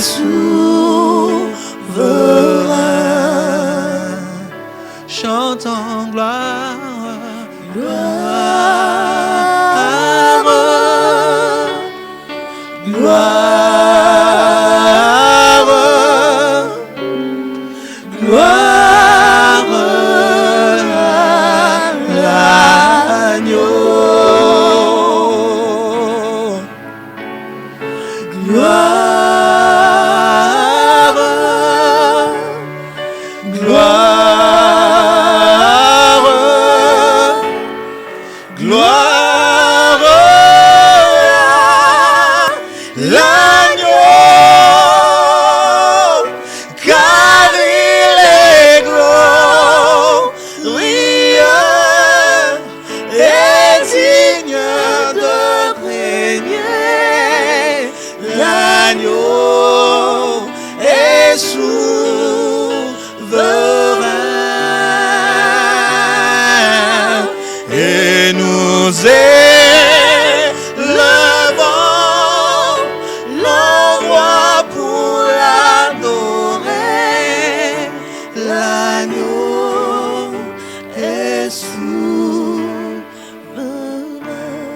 souverain. Chantons gloire, gloire, gloire, gloire à l'agneau. Gloire, gloire, gloire à l'agneau, car il est glorieux et digne de régner. L'agneau est souverain et nous élevons le roi pour l'adorer. L'agneau est souverain.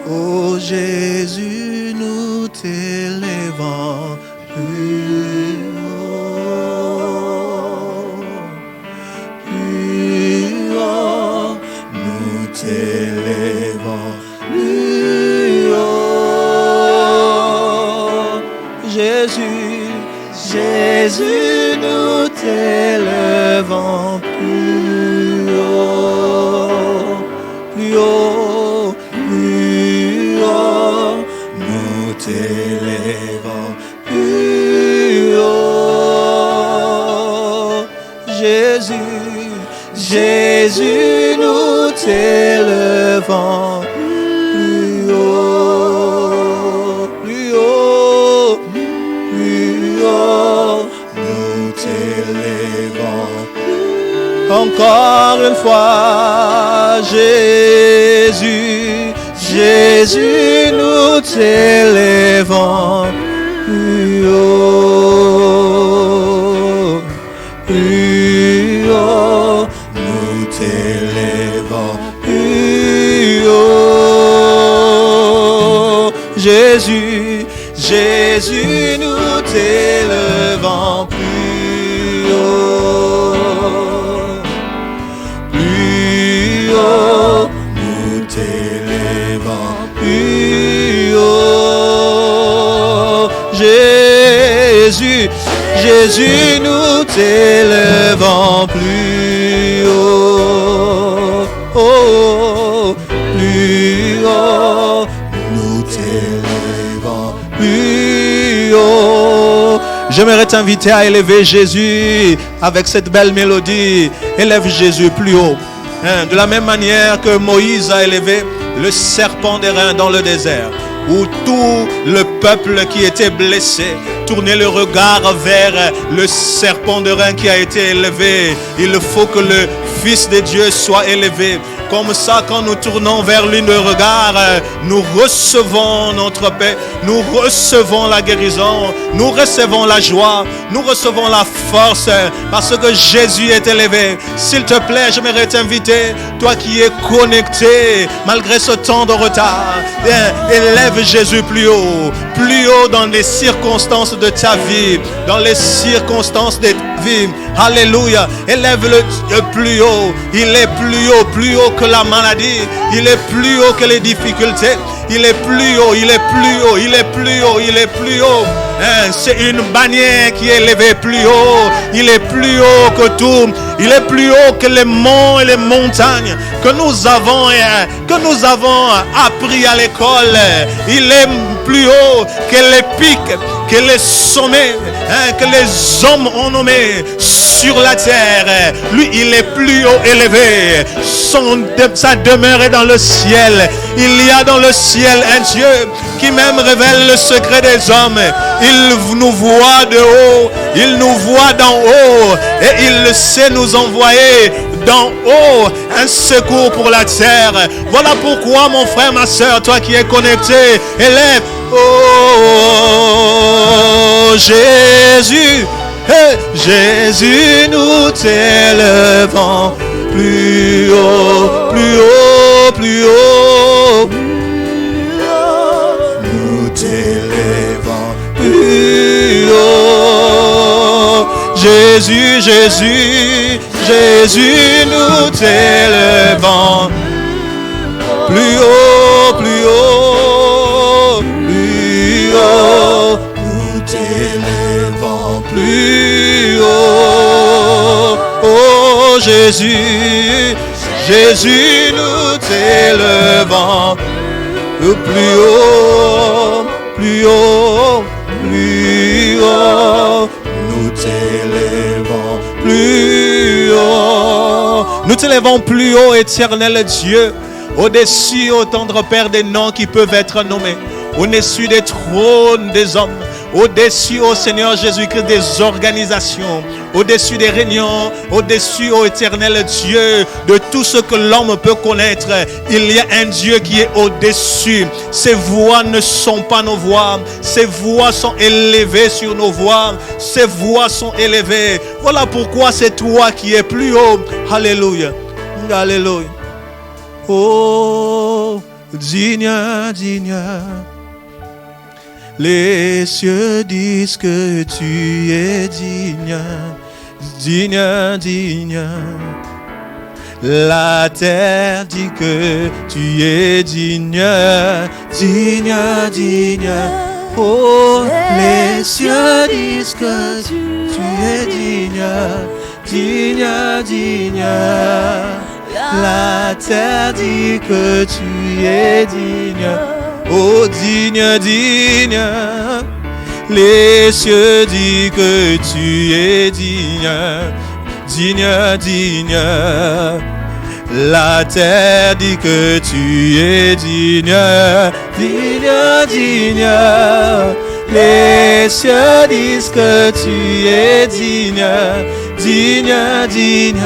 Oh Jésus, nous t'élevons plus haut, nous t'élevons plus haut. Jésus, Jésus, nous t'élevons plus haut, plus haut, plus haut. Nous t'élevons plus haut. Jésus, Jésus, nous t'élevons plus haut, plus haut, plus haut. Nous t'élevons encore une fois. Jésus, Jésus, nous t'élevons plus haut, plus haut, nous t'élevons plus haut. Jésus, Jésus, nous t'élevons plus haut, plus haut, nous t'élevons plus haut. Jésus, Jésus, nous t'élevons plus haut, oh, plus haut, nous t'élevons plus haut. J'aimerais t'inviter à élever Jésus avec cette belle mélodie. Élève Jésus plus haut. De la même manière que Moïse a élevé le serpent d'airain dans le désert, où tout le peuple qui était blessé tournait le regard vers le serpent d'airain qui a été élevé. Il faut que le Fils de Dieu soit élevé. Comme ça, quand nous tournons vers lui le regard, nous recevons notre paix, nous recevons la guérison, nous recevons la joie, nous recevons la force, parce que Jésus est élevé. S'il te plaît, j'aimerais t'inviter, toi qui es connecté, malgré ce temps de retard, élève Jésus plus haut dans les circonstances de ta vie, dans les circonstances de ta vie. Alléluia, élève-le plus haut. Il est plus haut que la maladie, il est plus haut que les difficultés, il est plus haut, il est plus haut, il est plus haut, il est plus haut. C'est une bannière qui est élevée plus haut. Il est plus haut que tout. Il est plus haut que les monts et les montagnes que nous avons appris à l'école. Il est plus haut que les pics, que les sommets, que les hommes ont nommés sur la terre. Lui, il est plus haut élevé. Sa demeure est dans le ciel. Il y a dans le ciel un Dieu qui même révèle le secret des hommes. Il nous voit de haut, il nous voit d'en haut et il sait nous envoyer d'en haut, un secours pour la terre. Voilà pourquoi, mon frère, ma soeur, toi qui es connecté, élève. Oh, Jésus, hey, Jésus, nous t'élevons plus haut, plus haut, plus haut. Nous t'élevons plus haut. Jésus, Jésus, Jésus, nous t'élevons plus haut, plus haut, plus haut. Nous t'élevons plus haut. Oh Jésus, Jésus, nous t'élevons plus haut, plus haut, plus haut. Nous t'élevons plus haut. Nous t'élevons plus haut, éternel Dieu, au-dessus, ô tendre Père, des noms qui peuvent être nommés, au-dessus des trônes des hommes, au-dessus, ô Seigneur Jésus-Christ, des organisations, au-dessus des réunions, au-dessus, ô éternel Dieu, de tout ce que l'homme peut connaître. Il y a un Dieu qui est au-dessus. Ses voix ne sont pas nos voix. Ses voix sont élevées sur nos voix. Ses voix sont élevées. Voilà pourquoi c'est toi qui es plus haut. Alléluia. Alléluia. Oh, digne, digne. Les cieux disent que tu es digne, digne, digne. La terre dit que tu es digne, digne, digne. Oh, les cieux disent que tu es digne, digne, digne. La terre dit que tu es digne. Oh, digne, digne, les cieux disent que tu es digne, digne, digne. La terre dit que tu es digne, digne, digne. Les cieux disent que tu es digne, digne, digne.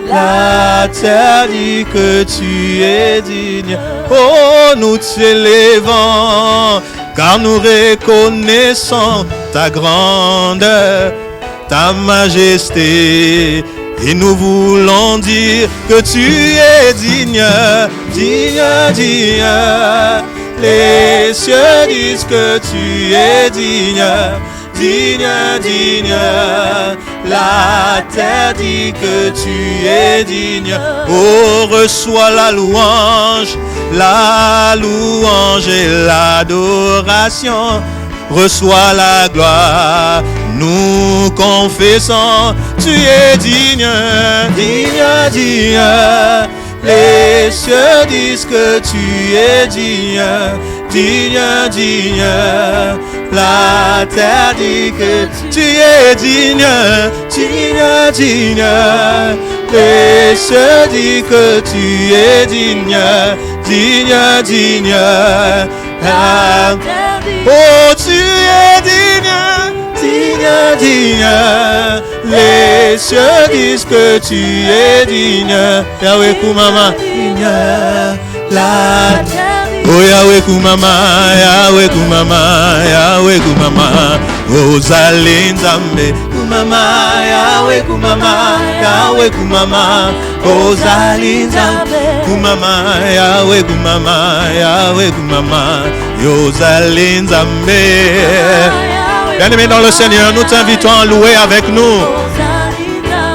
La terre dit que tu es digne. Oh, nous t'élevons, car nous reconnaissons ta grandeur, ta majesté. Et nous voulons dire que tu es digne, digne, digne. Les cieux disent que tu es digne, digne, digne. La terre dit que tu es digne. Oh, reçois la louange et l'adoration. Reçois la gloire, nous confessons, tu es digne, digne, digne. Les cieux disent que tu es digne, digne, digne. La terre dit que tu es digne, digne, digne. Les cieux disent que tu es digne, digne, digne. Oh, tu es digne, digne, digne. Les cieux disent que tu es digne. Yahweh Kumama, digne. La oh Yahweh Kumama, Yahweh Kumama, Yahweh Kumama. Rosaline Zambe, Kumama, Yahweh Kumama, Yahweh Kumama. Rosaline Zambe, Kumama, Yahweh Kumama, Yahweh Kumama. Rosaline Zambe. Bien-aimés dans le Seigneur, nous t'invitons à louer avec nous.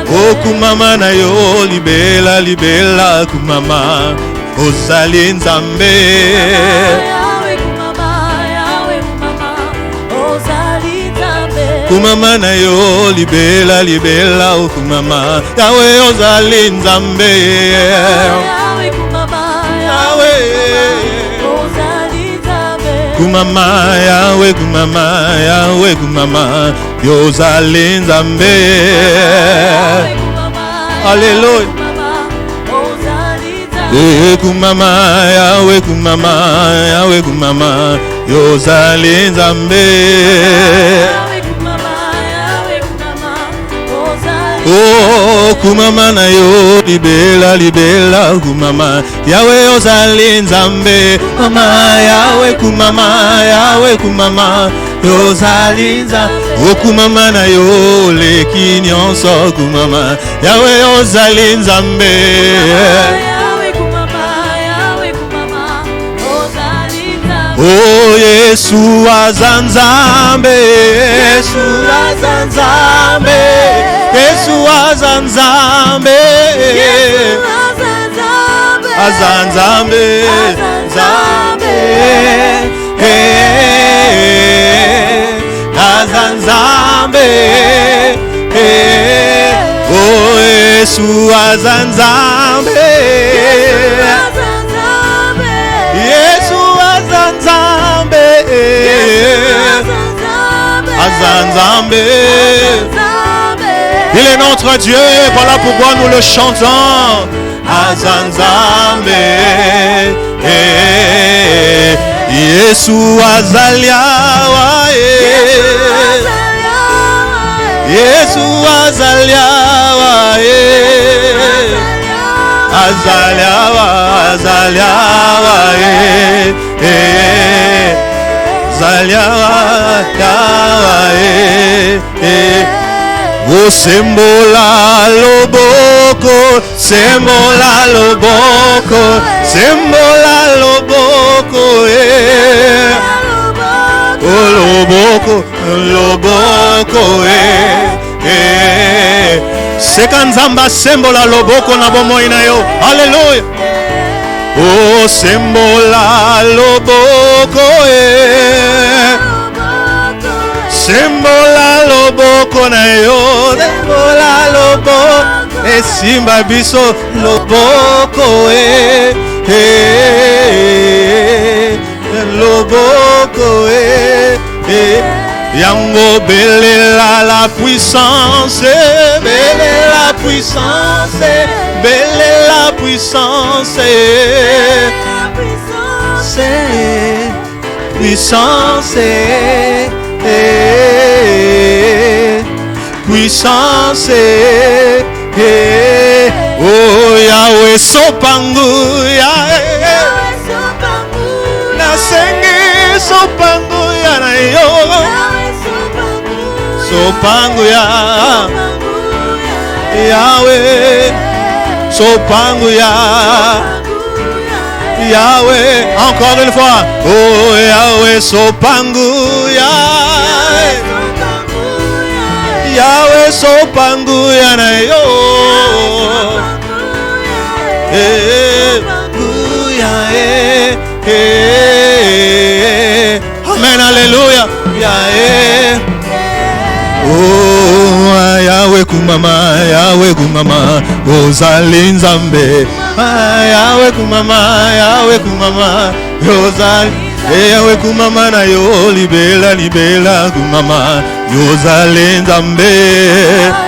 Oh Kumama na yo, libela, libela, Kumama. Rosaline Zambe. Kumama na yo, libela, libela, oh Kumama. Yahweh, Rosaline Zambe. Kumama, Yahweh, Kumama, Yahweh, Kumama, Rosaline Zambe. Alléluia. Kumama, Yahweh, Kumama, Yahweh, Kumama, Rosaline Zambe. Oh Oh, kumama na yo, libela, libela, kumama. Yahweh ozali nzambe, mama, Yahweh kumama, ozali nzambe. Oh, kumama na yo, leki nyonso, kumama. Yahweh ozali nzambe. Oh, Yesu azanzambe, Yesu azanzambe, Yesu azanzambe, azanzambe, azanzambe, azanzambe, oh, Yesu azanzambe, Yesu azanzambe, azanzambe. Il est notre Dieu, voilà pourquoi nous le chantons. Azanzambe, Yesu azaliawa, Yesu azaliawa, azaliawa, azaliawa, azaliawa, oh, sembola loboko, sembola loboko, sembola loboko, oh, loboko, loboko, sekanzamba sembola loboko na bomoi na yo, hallelujah. Oh, sembola loboko, sembola loboko na yo, sembola loboko, esimba biso loboko, loboko, yango belela la puissance, belle la puissance, belle la puissance, puissance, puissance, oh, Yahweh sopangu, Yahweh nasengi sopangu ya na yo, sopangu ya Yahweh, sopangu ya Yahweh, encore une fois, oh, Yahweh sopangu ya Yahweh sopangu ya na yo, amen, alléluia, oh, Yahweh kumama, Yahweh kumama, ozali nzambe, Yahweh kumama, Yahweh kumama, ozali, Yahweh kumama na yo, libela, libela kumama, ozali nzambe,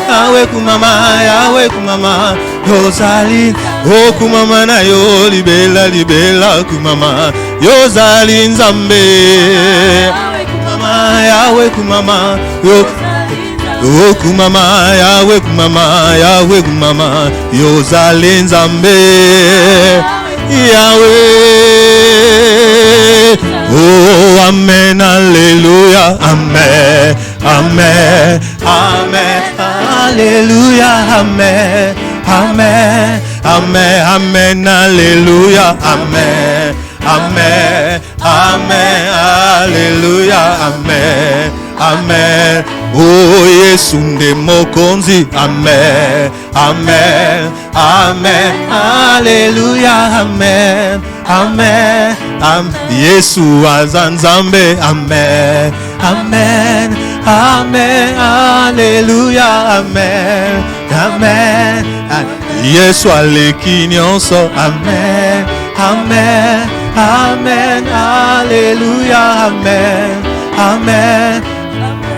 Yahweh kumama, Yahweh kumama, ozali, oh, kumama na yo, libela, libela kumama, ozali nzambe, kumama, Yahweh kumama, oh, kumama, Yahweh kumama, Yahweh kumama, ozali nzambe, Yahweh, oh, amen, alléluia, amen, amen, amen, alléluia, amen, amen, amen, amen, alléluia, amen, amen, amen, alléluia, amen, amen, oh, Yesu nde mokonzi, amen, amen, amen, alléluia, amen, amen, amen, Yesu azanzambe, amen, amen, amen, alléluia, amen, amen, Yesu aleki nyonso, amen, amen, amen, alléluia, amen, amen,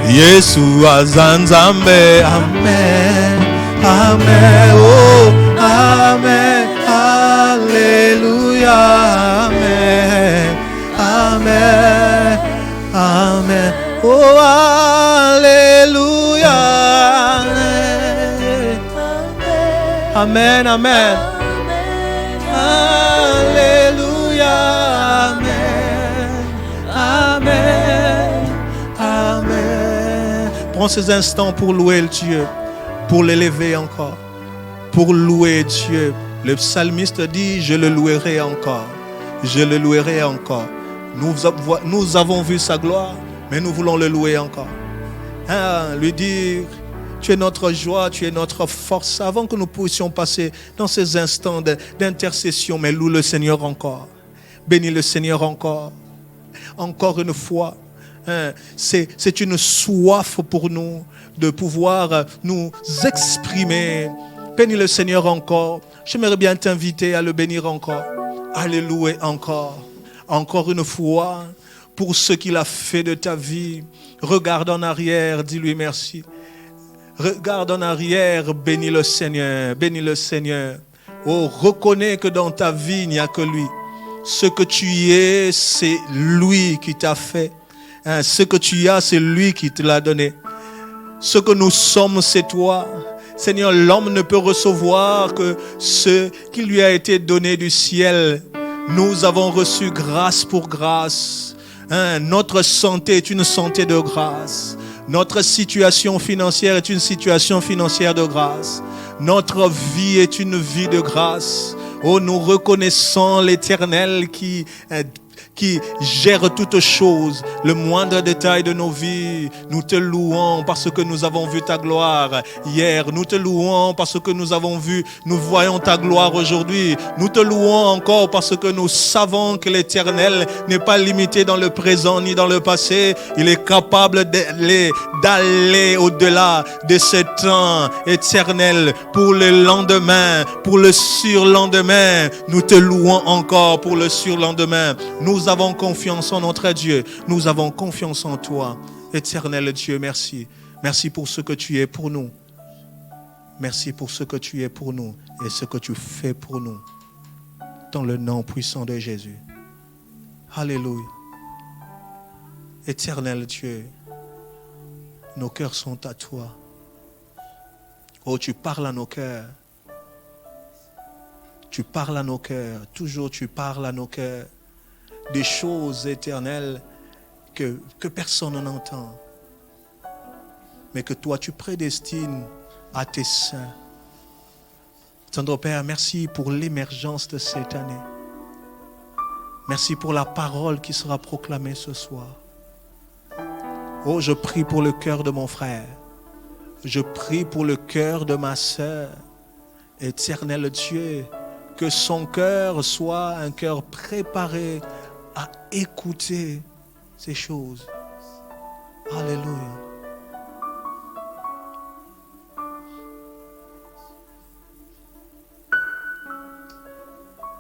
Yesu azanzambe, amen, amen, oh, amen, alléluia, amen, amen, amen, oh, alléluia, Amen, amen. Alléluia, amen, amen, amen. Prends ces instants pour louer le Dieu, pour l'élever encore, pour louer Dieu. Le psalmiste dit, je le louerai encore, je le louerai encore. Nous avons vu sa gloire, mais nous voulons le louer encore. Lui dire, tu es notre joie, tu es notre force. Avant que nous puissions passer dans ces instants d'intercession, mais loue le Seigneur encore. Bénis le Seigneur encore. Encore une fois. C'est une soif pour nous de pouvoir nous exprimer. Bénis le Seigneur encore. J'aimerais bien t'inviter à le bénir encore, à le louer encore. Encore une fois, pour ce qu'il a fait de ta vie. Regarde en arrière, dis-lui merci. Regarde en arrière, bénis le Seigneur, bénis le Seigneur. Oh, reconnais que dans ta vie, il n'y a que lui. Ce que tu es, c'est lui qui t'a fait. Ce que tu as, c'est lui qui te l'a donné. Ce que nous sommes, c'est toi. Seigneur, l'homme ne peut recevoir que ce qui lui a été donné du ciel. Nous avons reçu grâce pour grâce. Notre santé est une santé de grâce. Notre situation financière est une situation financière de grâce. Notre vie est une vie de grâce. Oh, nous reconnaissons l'Éternel qui gère toutes choses, le moindre détail de nos vies. Nous te louons parce que nous avons vu ta gloire hier. Nous te louons parce que nous voyons ta gloire aujourd'hui. Nous te louons encore parce que nous savons que l'Éternel n'est pas limité dans le présent ni dans le passé. Il est capable d'aller au-delà de ce temps éternel pour le lendemain, pour le surlendemain. Nous te louons encore pour le surlendemain. Nous avons confiance en notre Dieu. Nous avons confiance en toi. Éternel Dieu, merci. Merci pour ce que tu es pour nous. Merci pour ce que tu es pour nous et ce que tu fais pour nous. Dans le nom puissant de Jésus. Alléluia. Éternel Dieu, nos cœurs sont à toi. Oh, tu parles à nos cœurs. Tu parles à nos cœurs. Toujours tu parles à nos cœurs. Des choses éternelles que personne n'entend. Mais que toi, tu prédestines à tes saints. Tendre Père, merci pour l'émergence de cette année. Merci pour la parole qui sera proclamée ce soir. Oh, je prie pour le cœur de mon frère. Je prie pour le cœur de ma sœur. Éternel Dieu, que son cœur soit un cœur préparé à écouter ces choses. Alléluia.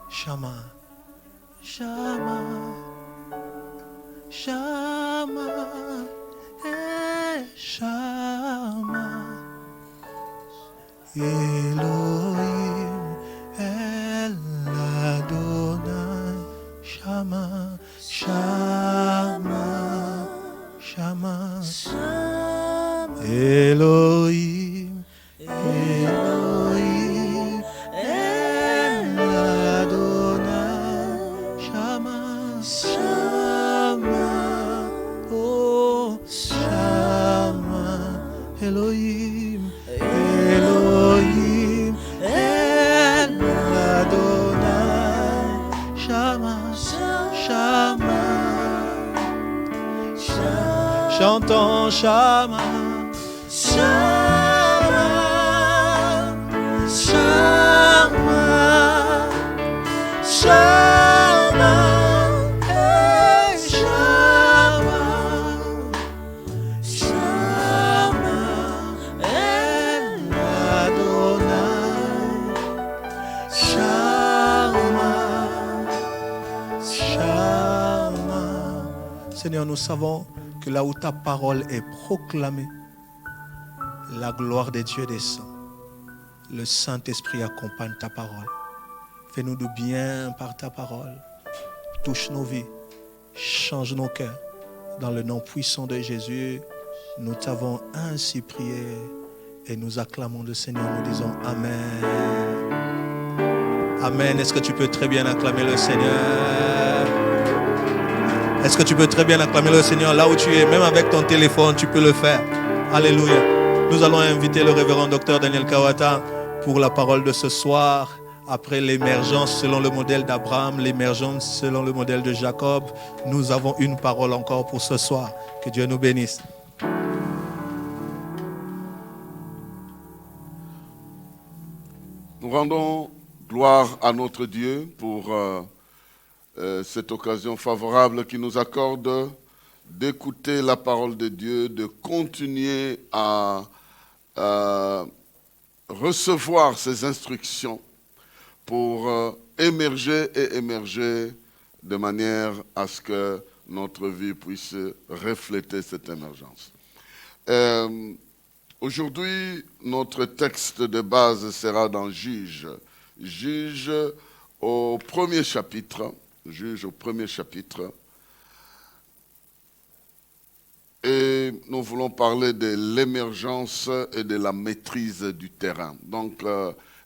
Shama, Shama, Shama, Shama, Elohim, El Adonai, Shama, Shama, Shama, Elohim, Elohim, El Adonai, Shama, Shama, oh, Shama, Elohim, Elohim, El Adonai, Shama, Shama, chantons Shama, Shama, Shama, Shama, hey, Shama, Shama, El Adonai, Shama, Shama. Seigneur, nous savons que là où ta parole est proclamée, la gloire de Dieu descend. Le Saint-Esprit accompagne ta parole. Fais-nous du bien par ta parole. Touche nos vies. Change nos cœurs. Dans le nom puissant de Jésus, nous t'avons ainsi prié Et nous acclamons le Seigneur, nous disons Amen. Amen. Est-ce que tu peux très bien acclamer le Seigneur? Est-ce que tu peux très bien acclamer le Seigneur là où tu es? Même avec ton téléphone, tu peux le faire. Alléluia. Nous allons inviter le révérend docteur Daniel Kawata pour la parole de ce soir. Après l'émergence selon le modèle d'Abraham, l'émergence selon le modèle de Jacob, nous avons une parole encore pour ce soir. Que Dieu nous bénisse. Nous rendons gloire à notre Dieu pour cette occasion favorable qu'il nous accorde d'écouter la parole de Dieu, de continuer à recevoir ses instructions pour émerger et émerger de manière à ce que notre vie puisse refléter cette émergence. Aujourd'hui, notre texte de base sera dans Juge. Juge au premier chapitre. Juge au premier chapitre. Et nous voulons parler de l'émergence et de la maîtrise du terrain. Donc,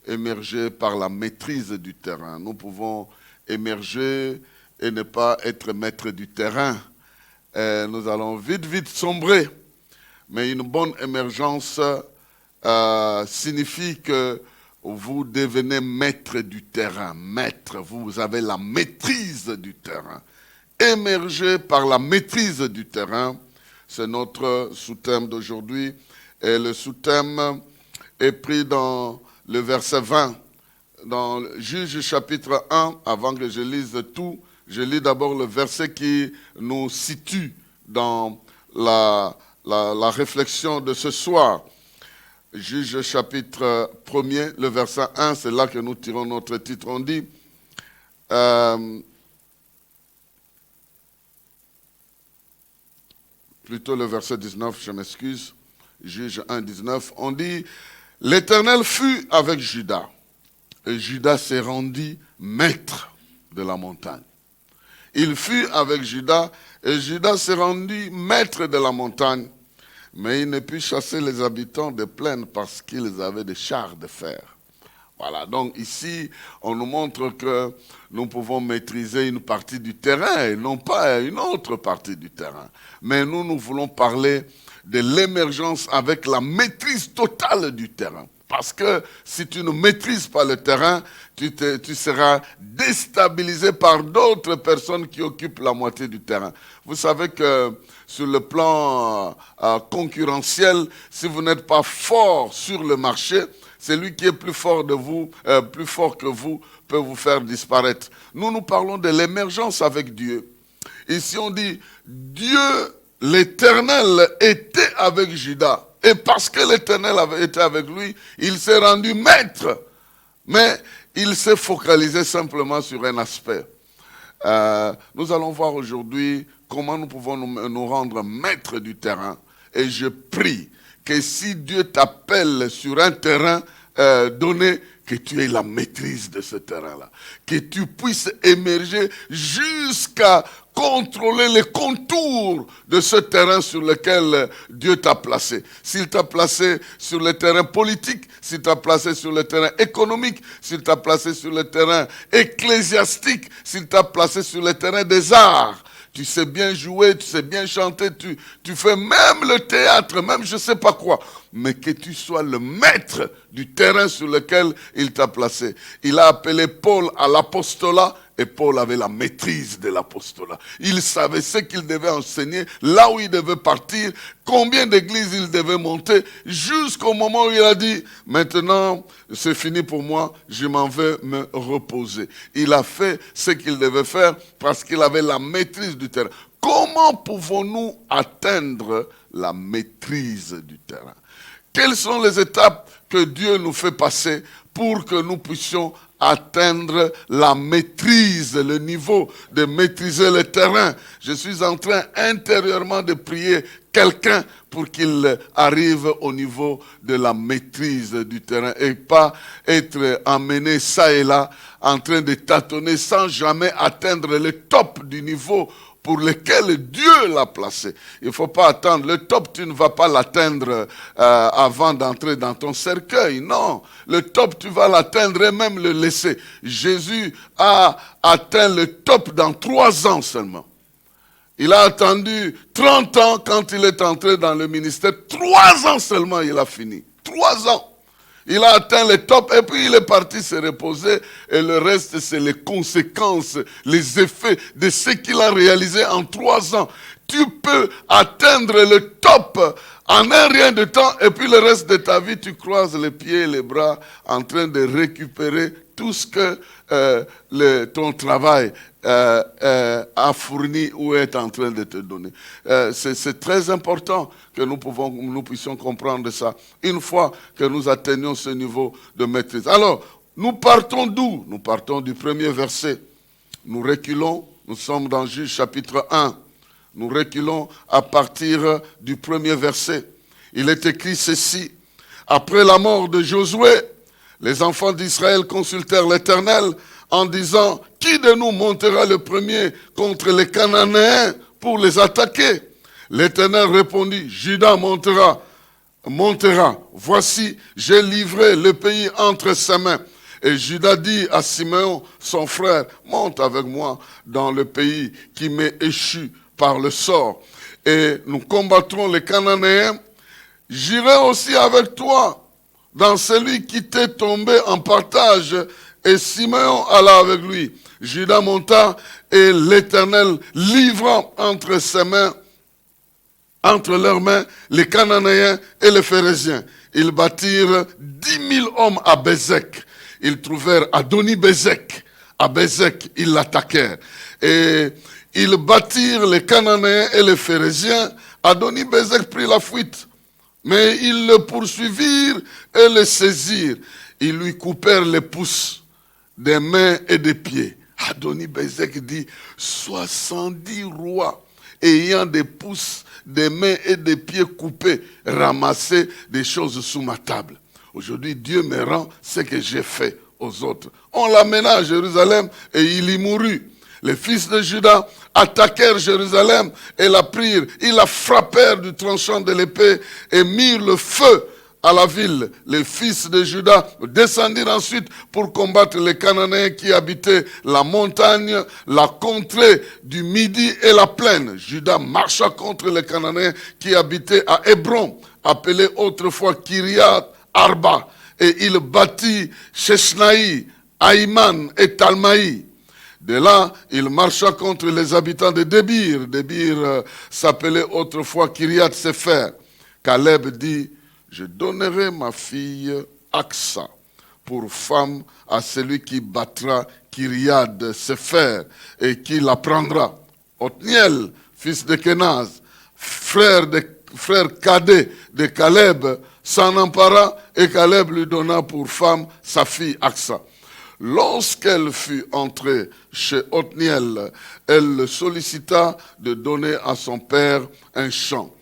émerger par la maîtrise du terrain. Nous pouvons émerger et ne pas être maître du terrain. Nous allons vite sombrer. Mais une bonne émergence signifie que vous devenez maître du terrain. Maître, vous avez la maîtrise du terrain. Émerger par la maîtrise du terrain, c'est notre sous-thème d'aujourd'hui. Et le sous-thème est pris dans le verset 20. Dans Juge chapitre 1, avant que je lise tout, je lis d'abord le verset qui nous situe dans la réflexion de ce soir. Juge chapitre 1er, le verset 1, c'est là que nous tirons notre titre. On dit, plutôt le verset 19, je m'excuse, Juge 1, 19, on dit, l'Éternel fut avec Juda, et Juda s'est rendu maître de la montagne. Il fut avec Juda, et Juda s'est rendu maître de la montagne, mais il ne put chasser les habitants des plaines parce qu'ils avaient des chars de fer. Voilà, donc ici, on nous montre que nous pouvons maîtriser une partie du terrain et non pas une autre partie du terrain. Mais nous voulons parler de l'émergence avec la maîtrise totale du terrain. Parce que si tu ne maîtrises pas le terrain, tu seras déstabilisé par d'autres personnes qui occupent la moitié du terrain. Vous savez que sur le plan concurrentiel, si vous n'êtes pas fort sur le marché, celui qui est plus fort que vous, peut vous faire disparaître. Nous parlons de l'émergence avec Dieu. Ici on dit, Dieu, l'Éternel, était avec Juda. Et parce que l'Éternel avait été avec lui, il s'est rendu maître. Mais il s'est focalisé simplement sur un aspect. Nous allons voir aujourd'hui comment nous pouvons nous rendre maîtres du terrain. Et je prie que si Dieu t'appelle sur un terrain donné, que tu aies la maîtrise de ce terrain-là. Que tu puisses émerger jusqu'à contrôler les contours de ce terrain sur lequel Dieu t'a placé. S'il t'a placé sur le terrain politique, s'il t'a placé sur le terrain économique, s'il t'a placé sur le terrain ecclésiastique, s'il t'a placé sur le terrain des arts, tu sais bien jouer, tu sais bien chanter, tu fais même le théâtre, même je ne sais pas quoi. Mais que tu sois le maître du terrain sur lequel il t'a placé. Il a appelé Paul à l'apostolat et Paul avait la maîtrise de l'apostolat. Il savait ce qu'il devait enseigner, là où il devait partir, combien d'églises il devait monter, jusqu'au moment où il a dit, maintenant c'est fini pour moi, je m'en vais me reposer. Il a fait ce qu'il devait faire parce qu'il avait la maîtrise du terrain. Comment pouvons-nous atteindre la maîtrise du terrain? Quelles sont les étapes que Dieu nous fait passer pour que nous puissions atteindre la maîtrise, le niveau de maîtriser le terrain? Je suis en train intérieurement de prier quelqu'un pour qu'il arrive au niveau de la maîtrise du terrain et pas être emmené ça et là en train de tâtonner sans jamais atteindre le top du niveau pour lesquels Dieu l'a placé. Il ne faut pas attendre. Le top, tu ne vas pas l'atteindre avant d'entrer dans ton cercueil. Non, le top, tu vas l'atteindre et même le laisser. Jésus a atteint le top dans 3 ans seulement. Il a attendu 30 ans quand il est entré dans le ministère. 3 ans seulement, il a fini. 3 ans. Il a atteint le top et puis il est parti se reposer. Et le reste, c'est les conséquences, les effets de ce qu'il a réalisé en 3 ans. Tu peux atteindre le top en un rien de temps et puis le reste de ta vie, tu croises les pieds et les bras en train de récupérer tout ce que ton travail a fourni ou est en train de te donner. C'est très important que nous puissions comprendre ça une fois que nous atteignons ce niveau de maîtrise. Alors, nous partons d'où? Nous partons du premier verset. Nous reculons, nous sommes dans Juge chapitre 1. Nous reculons à partir du premier verset. Il est écrit ceci. Après la mort de Josué, les enfants d'Israël consultèrent l'Éternel en disant, qui de nous montera le premier contre les Cananéens pour les attaquer? L'Éternel répondit, Juda montera. Voici, j'ai livré le pays entre ses mains. Et Juda dit à Simeon, son frère, monte avec moi dans le pays qui m'est échu par le sort. Et nous combattrons les Cananéens. J'irai aussi avec toi dans celui qui t'est tombé en partage. Et Simeon alla avec lui. Juda monta et l'Éternel livra entre leurs mains les Cananéens et les Phéréziens. Ils bâtirent 10 000 hommes à Bézek. Ils trouvèrent Adoni-Bézek. À Bézek, ils l'attaquèrent. Et ils bâtirent les Cananéens et les Phéréziens. Adoni-Bézek prit la fuite. Mais ils le poursuivirent et le saisirent. Ils lui coupèrent les pouces des mains et des pieds. Adoni-Bézek dit, 70 rois ayant des pouces, des mains et des pieds coupés, ramassaient des choses sous ma table. Aujourd'hui, Dieu me rend ce que j'ai fait aux autres. On l'amena à Jérusalem et il y mourut. Les fils de Juda attaquèrent Jérusalem et la prirent. Ils la frappèrent du tranchant de l'épée et mirent le feu à la ville. Les fils de Juda descendirent ensuite pour combattre les Cananéens qui habitaient la montagne, la contrée du Midi et la plaine. Juda marcha contre les Cananéens qui habitaient à Hébron, appelé autrefois Kiriath Arba, et il bâtit Sheshnaï, Aïman et Talmaï. De là, il marcha contre les habitants de Débir. Débir s'appelait autrefois Kiriath Sefer. Caleb dit, je donnerai ma fille Aksa pour femme à celui qui battra Kiriath Sefer et qui la prendra. Othniel, fils de Kenaz, frère cadet de Caleb, s'en empara et Caleb lui donna pour femme sa fille Aksa. Lorsqu'elle fut entrée chez Othniel, elle le sollicita de donner à son père un champ.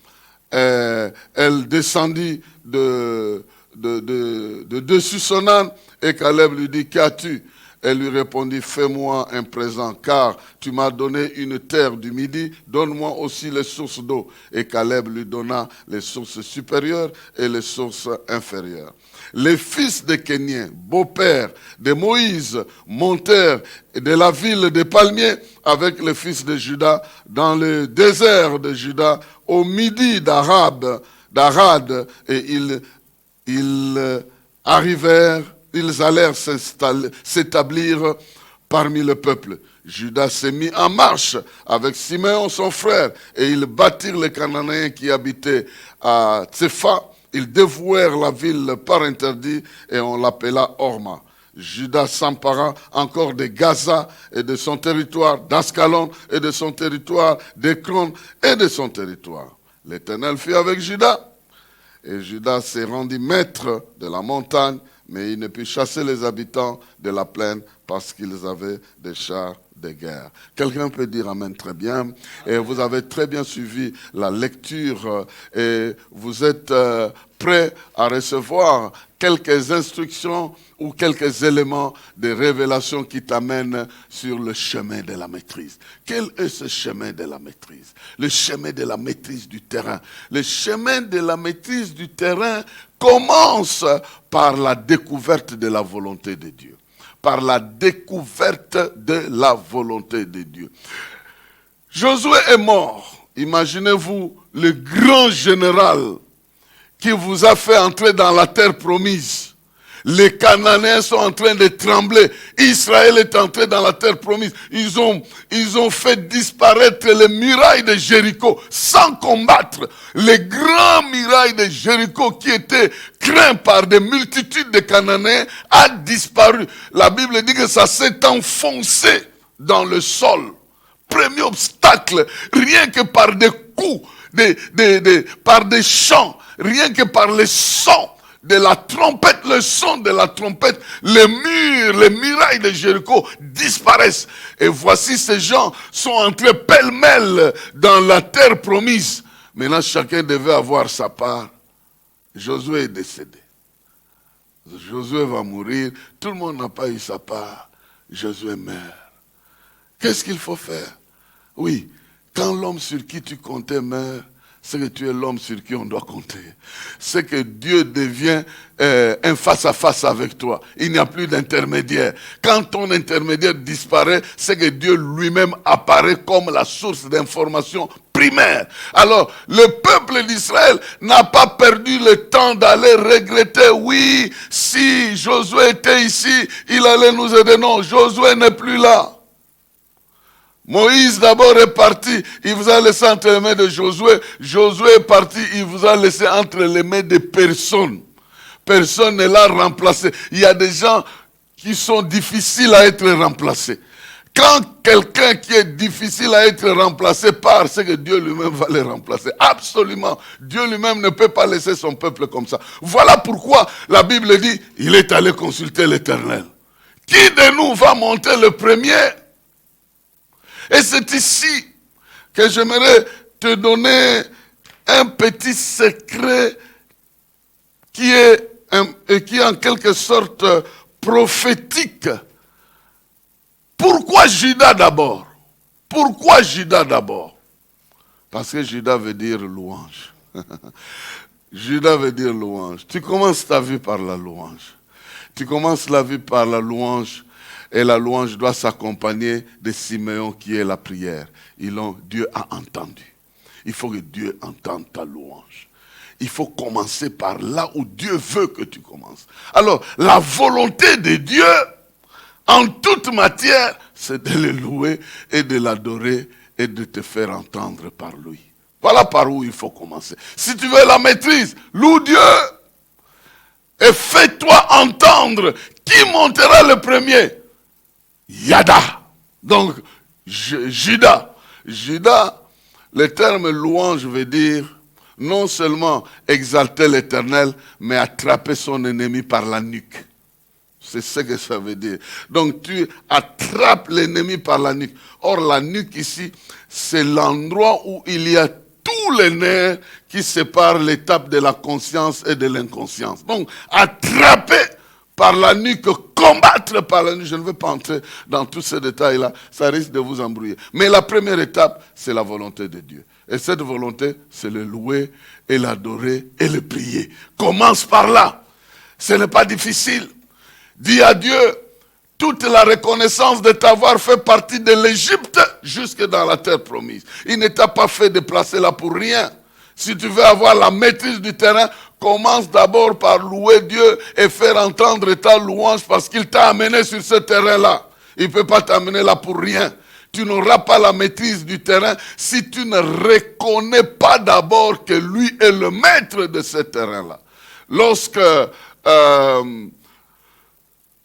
Elle descendit de dessus son âne et Caleb lui dit, qu'as-tu? Elle lui répondit, fais-moi un présent, car tu m'as donné une terre du Midi, donne-moi aussi les sources d'eau. Et Caleb lui donna les sources supérieures et les sources inférieures. Les fils de Kénien, beaux-pères de Moïse, montèrent de la ville des palmiers avec les fils de Juda dans le désert de Juda, au midi d'Arad, et ils allèrent s'établir parmi le peuple. Juda s'est mis en marche avec Simeon son frère, et ils bâtirent les Cananéens qui habitaient à Tsefa. Ils dévouèrent la ville par interdit et on l'appela Orma. Juda s'empara encore de Gaza et de son territoire, d'Ascalon et de son territoire, d'Écron et de son territoire. L'Éternel fut avec Juda, et Juda s'est rendu maître de la montagne, mais il ne put chasser les habitants de la plaine parce qu'ils avaient des chars de guerre. Quelqu'un peut dire amen très bien. Et vous avez très bien suivi la lecture et vous êtes prêts à recevoir quelques instructions ou quelques éléments de révélation qui t'amènent sur le chemin de la maîtrise. Quel est ce chemin de la maîtrise? Le chemin de la maîtrise du terrain. Le chemin de la maîtrise du terrain commence par la découverte de la volonté de Dieu. Par la découverte de la volonté de Dieu. Josué est mort. Imaginez-vous le grand général qui vous a fait entrer dans la terre promise. Les Cananéens sont en train de trembler. Israël est entré dans la terre promise. Ils ont fait disparaître les murailles de Jéricho sans combattre. Les grands murailles de Jéricho qui étaient craints par des multitudes de Cananéens a disparu. La Bible dit que ça s'est enfoncé dans le sol. Premier obstacle, rien que par des coups, par des chants, rien que par les sons de la trompette, le son de la trompette, les murs, les murailles de Jéricho disparaissent. Et voici ces gens sont entrés pêle-mêle dans la terre promise. Maintenant, chacun devait avoir sa part. Josué est décédé. Josué va mourir. Tout le monde n'a pas eu sa part. Josué meurt. Qu'est-ce qu'il faut faire? Oui, quand l'homme sur qui tu comptais meurt, c'est que tu es l'homme sur qui on doit compter. C'est que Dieu devient un face-à-face avec toi. Il n'y a plus d'intermédiaire. Quand ton intermédiaire disparaît, c'est que Dieu lui-même apparaît comme la source d'information primaire. Alors, le peuple d'Israël n'a pas perdu le temps d'aller regretter. Oui, si Josué était ici, il allait nous aider. Non, Josué n'est plus là. Moïse d'abord est parti, il vous a laissé entre les mains de Josué. Josué est parti, il vous a laissé entre les mains de personne. Personne ne l'a remplacé. Il y a des gens qui sont difficiles à être remplacés. Quand quelqu'un qui est difficile à être remplacé part, c'est que Dieu lui-même va le remplacer. Absolument. Dieu lui-même ne peut pas laisser son peuple comme ça. Voilà pourquoi la Bible dit, il est allé consulter l'Éternel. Qui de nous va monter le premier? Et c'est ici que j'aimerais te donner un petit secret qui est en quelque sorte prophétique. Pourquoi Juda d'abord? Pourquoi Juda d'abord? Parce que Juda veut dire louange. Juda veut dire louange. Tu commences ta vie par la louange. Tu commences la vie par la louange. Et la louange doit s'accompagner de Siméon qui est la prière. Dieu a entendu. Il faut que Dieu entende ta louange. Il faut commencer par là où Dieu veut que tu commences. Alors, la volonté de Dieu, en toute matière, c'est de le louer et de l'adorer et de te faire entendre par lui. Voilà par où il faut commencer. Si tu veux la maîtrise, loue Dieu et fais-toi entendre. Qui montera le premier? Yada. Donc, Juda. Juda, le terme louange veut dire non seulement exalter l'Éternel, mais attraper son ennemi par la nuque. C'est ce que ça veut dire. Donc, tu attrapes l'ennemi par la nuque. Or, la nuque ici, c'est l'endroit où il y a tous les nerfs qui séparent l'étape de la conscience et de l'inconscience. Donc, attraper par la nuque, combattre par la nuque. Je ne veux pas entrer dans tous ces détails-là, ça risque de vous embrouiller. Mais la première étape, c'est la volonté de Dieu. Et cette volonté, c'est le louer et l'adorer et le prier. Commence par là. Ce n'est pas difficile. Dis à Dieu toute la reconnaissance de t'avoir fait partie de l'Égypte jusque dans la terre promise. Il ne t'a pas fait déplacer là pour rien. Si tu veux avoir la maîtrise du terrain, commence d'abord par louer Dieu et faire entendre ta louange parce qu'il t'a amené sur ce terrain-là. Il ne peut pas t'amener là pour rien. Tu n'auras pas la maîtrise du terrain si tu ne reconnais pas d'abord que lui est le maître de ce terrain-là. Lorsque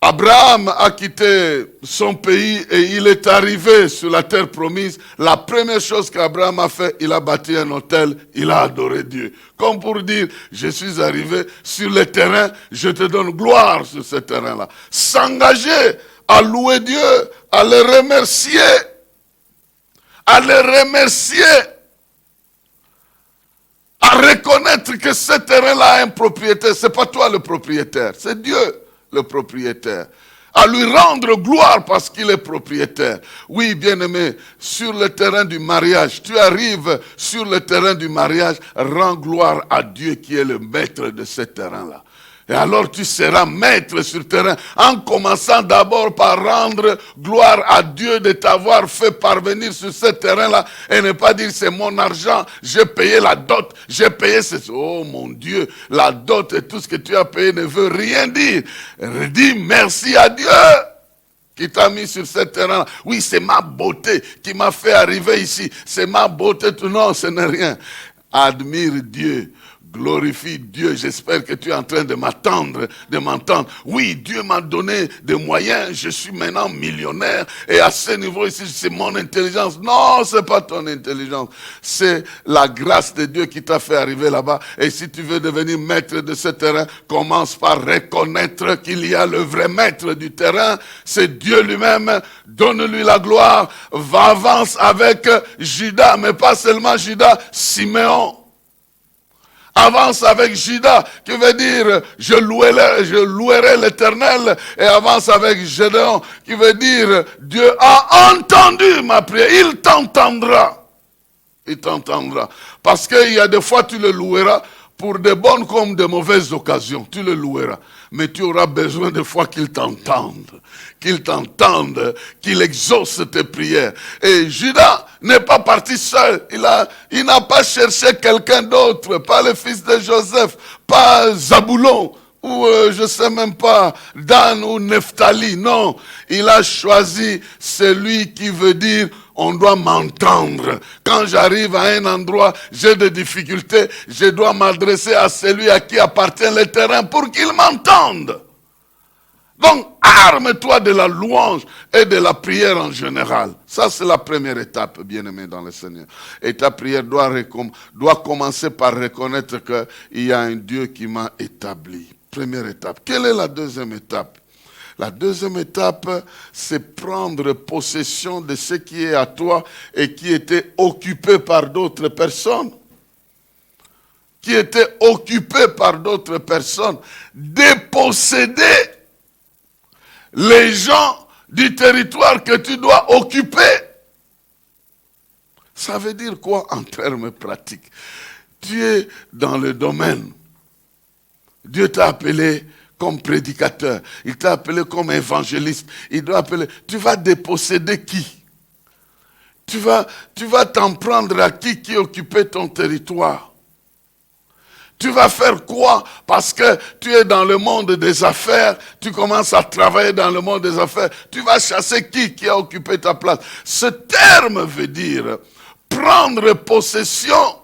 Abraham a quitté son pays et il est arrivé sur la terre promise, la première chose qu'Abraham a fait, il a bâti un autel, il a adoré Dieu. Comme pour dire, je suis arrivé sur le terrain, je te donne gloire sur ce terrain-là. S'engager à louer Dieu, à les remercier, à reconnaître que ce terrain-là a un propriétaire. Ce n'est pas toi le propriétaire, c'est Dieu le propriétaire. À lui rendre gloire parce qu'il est propriétaire. Oui, bien-aimé, sur le terrain du mariage, tu arrives sur le terrain du mariage, rends gloire à Dieu qui est le maître de ce terrain-là. Et alors tu seras maître sur le terrain, en commençant d'abord par rendre gloire à Dieu de t'avoir fait parvenir sur ce terrain-là, et ne pas dire c'est mon argent, j'ai payé la dot, j'ai payé ce... Oh mon Dieu, la dot et tout ce que tu as payé ne veut rien dire. Dis merci à Dieu qui t'a mis sur ce terrain. Oui, c'est ma beauté qui m'a fait arriver ici, c'est ma beauté, non, ce n'est rien. Admire Dieu. Glorifie Dieu, j'espère que tu es en train de m'entendre. Oui, Dieu m'a donné des moyens, je suis maintenant millionnaire, et à ce niveau ici, c'est mon intelligence. Non, c'est pas ton intelligence, c'est la grâce de Dieu qui t'a fait arriver là-bas. Et si tu veux devenir maître de ce terrain, commence par reconnaître qu'il y a le vrai maître du terrain, c'est Dieu lui-même. Donne-lui la gloire, avance avec Judas, mais pas seulement Judas, Simeon. Avance avec Judas, qui veut dire je louerai l'Éternel, et avance avec Gédéon, qui veut dire Dieu a entendu ma prière, il t'entendra. Il t'entendra. Parce qu'il y a des fois tu le loueras pour de bonnes comme de mauvaises occasions, tu le loueras. Mais tu auras besoin de fois qu'il t'entende, qu'il exauce tes prières. Et Judas n'est pas parti seul, il n'a pas cherché quelqu'un d'autre, pas le fils de Joseph, pas Zaboulon, ou je ne sais même pas, Dan ou Nephtali, non. Il a choisi celui qui veut dire, on doit m'entendre. Quand j'arrive à un endroit, j'ai des difficultés, je dois m'adresser à celui à qui appartient le terrain pour qu'il m'entende. Donc, arme-toi de la louange et de la prière en général. Ça, c'est la première étape, bien-aimé dans le Seigneur. Et ta prière doit commencer par reconnaître qu'il y a un Dieu qui m'a établi. Première étape. Quelle est la deuxième étape? La deuxième étape, c'est prendre possession de ce qui est à toi et qui était occupé par d'autres personnes. Qui était occupé par d'autres personnes. Déposséder les gens du territoire que tu dois occuper. Ça veut dire quoi en termes pratiques? Tu es dans le domaine. Dieu t'a appelé comme prédicateur. Il t'a appelé comme évangéliste. Il doit appeler. Tu vas déposséder qui? Tu vas t'en prendre à qui occupait ton territoire? Tu vas faire quoi? Parce que tu es dans le monde des affaires, tu commences à travailler dans le monde des affaires, tu vas chasser qui a occupé ta place? Ce terme veut dire prendre possession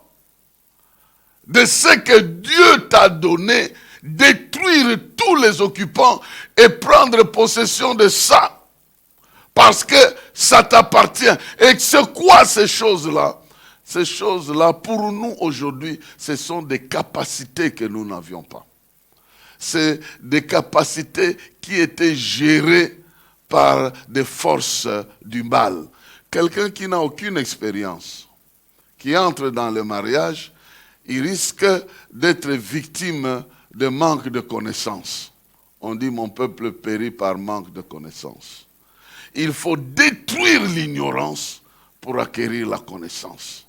de ce que Dieu t'a donné, détruire tous les occupants et prendre possession de ça. Parce que ça t'appartient. Et c'est quoi ces choses-là? Ces choses-là, pour nous aujourd'hui, ce sont des capacités que nous n'avions pas. C'est des capacités qui étaient gérées par des forces du mal. Quelqu'un qui n'a aucune expérience, qui entre dans le mariage, il risque d'être victime de manque de connaissances. On dit mon peuple périt par manque de connaissances. Il faut détruire l'ignorance pour acquérir la connaissance.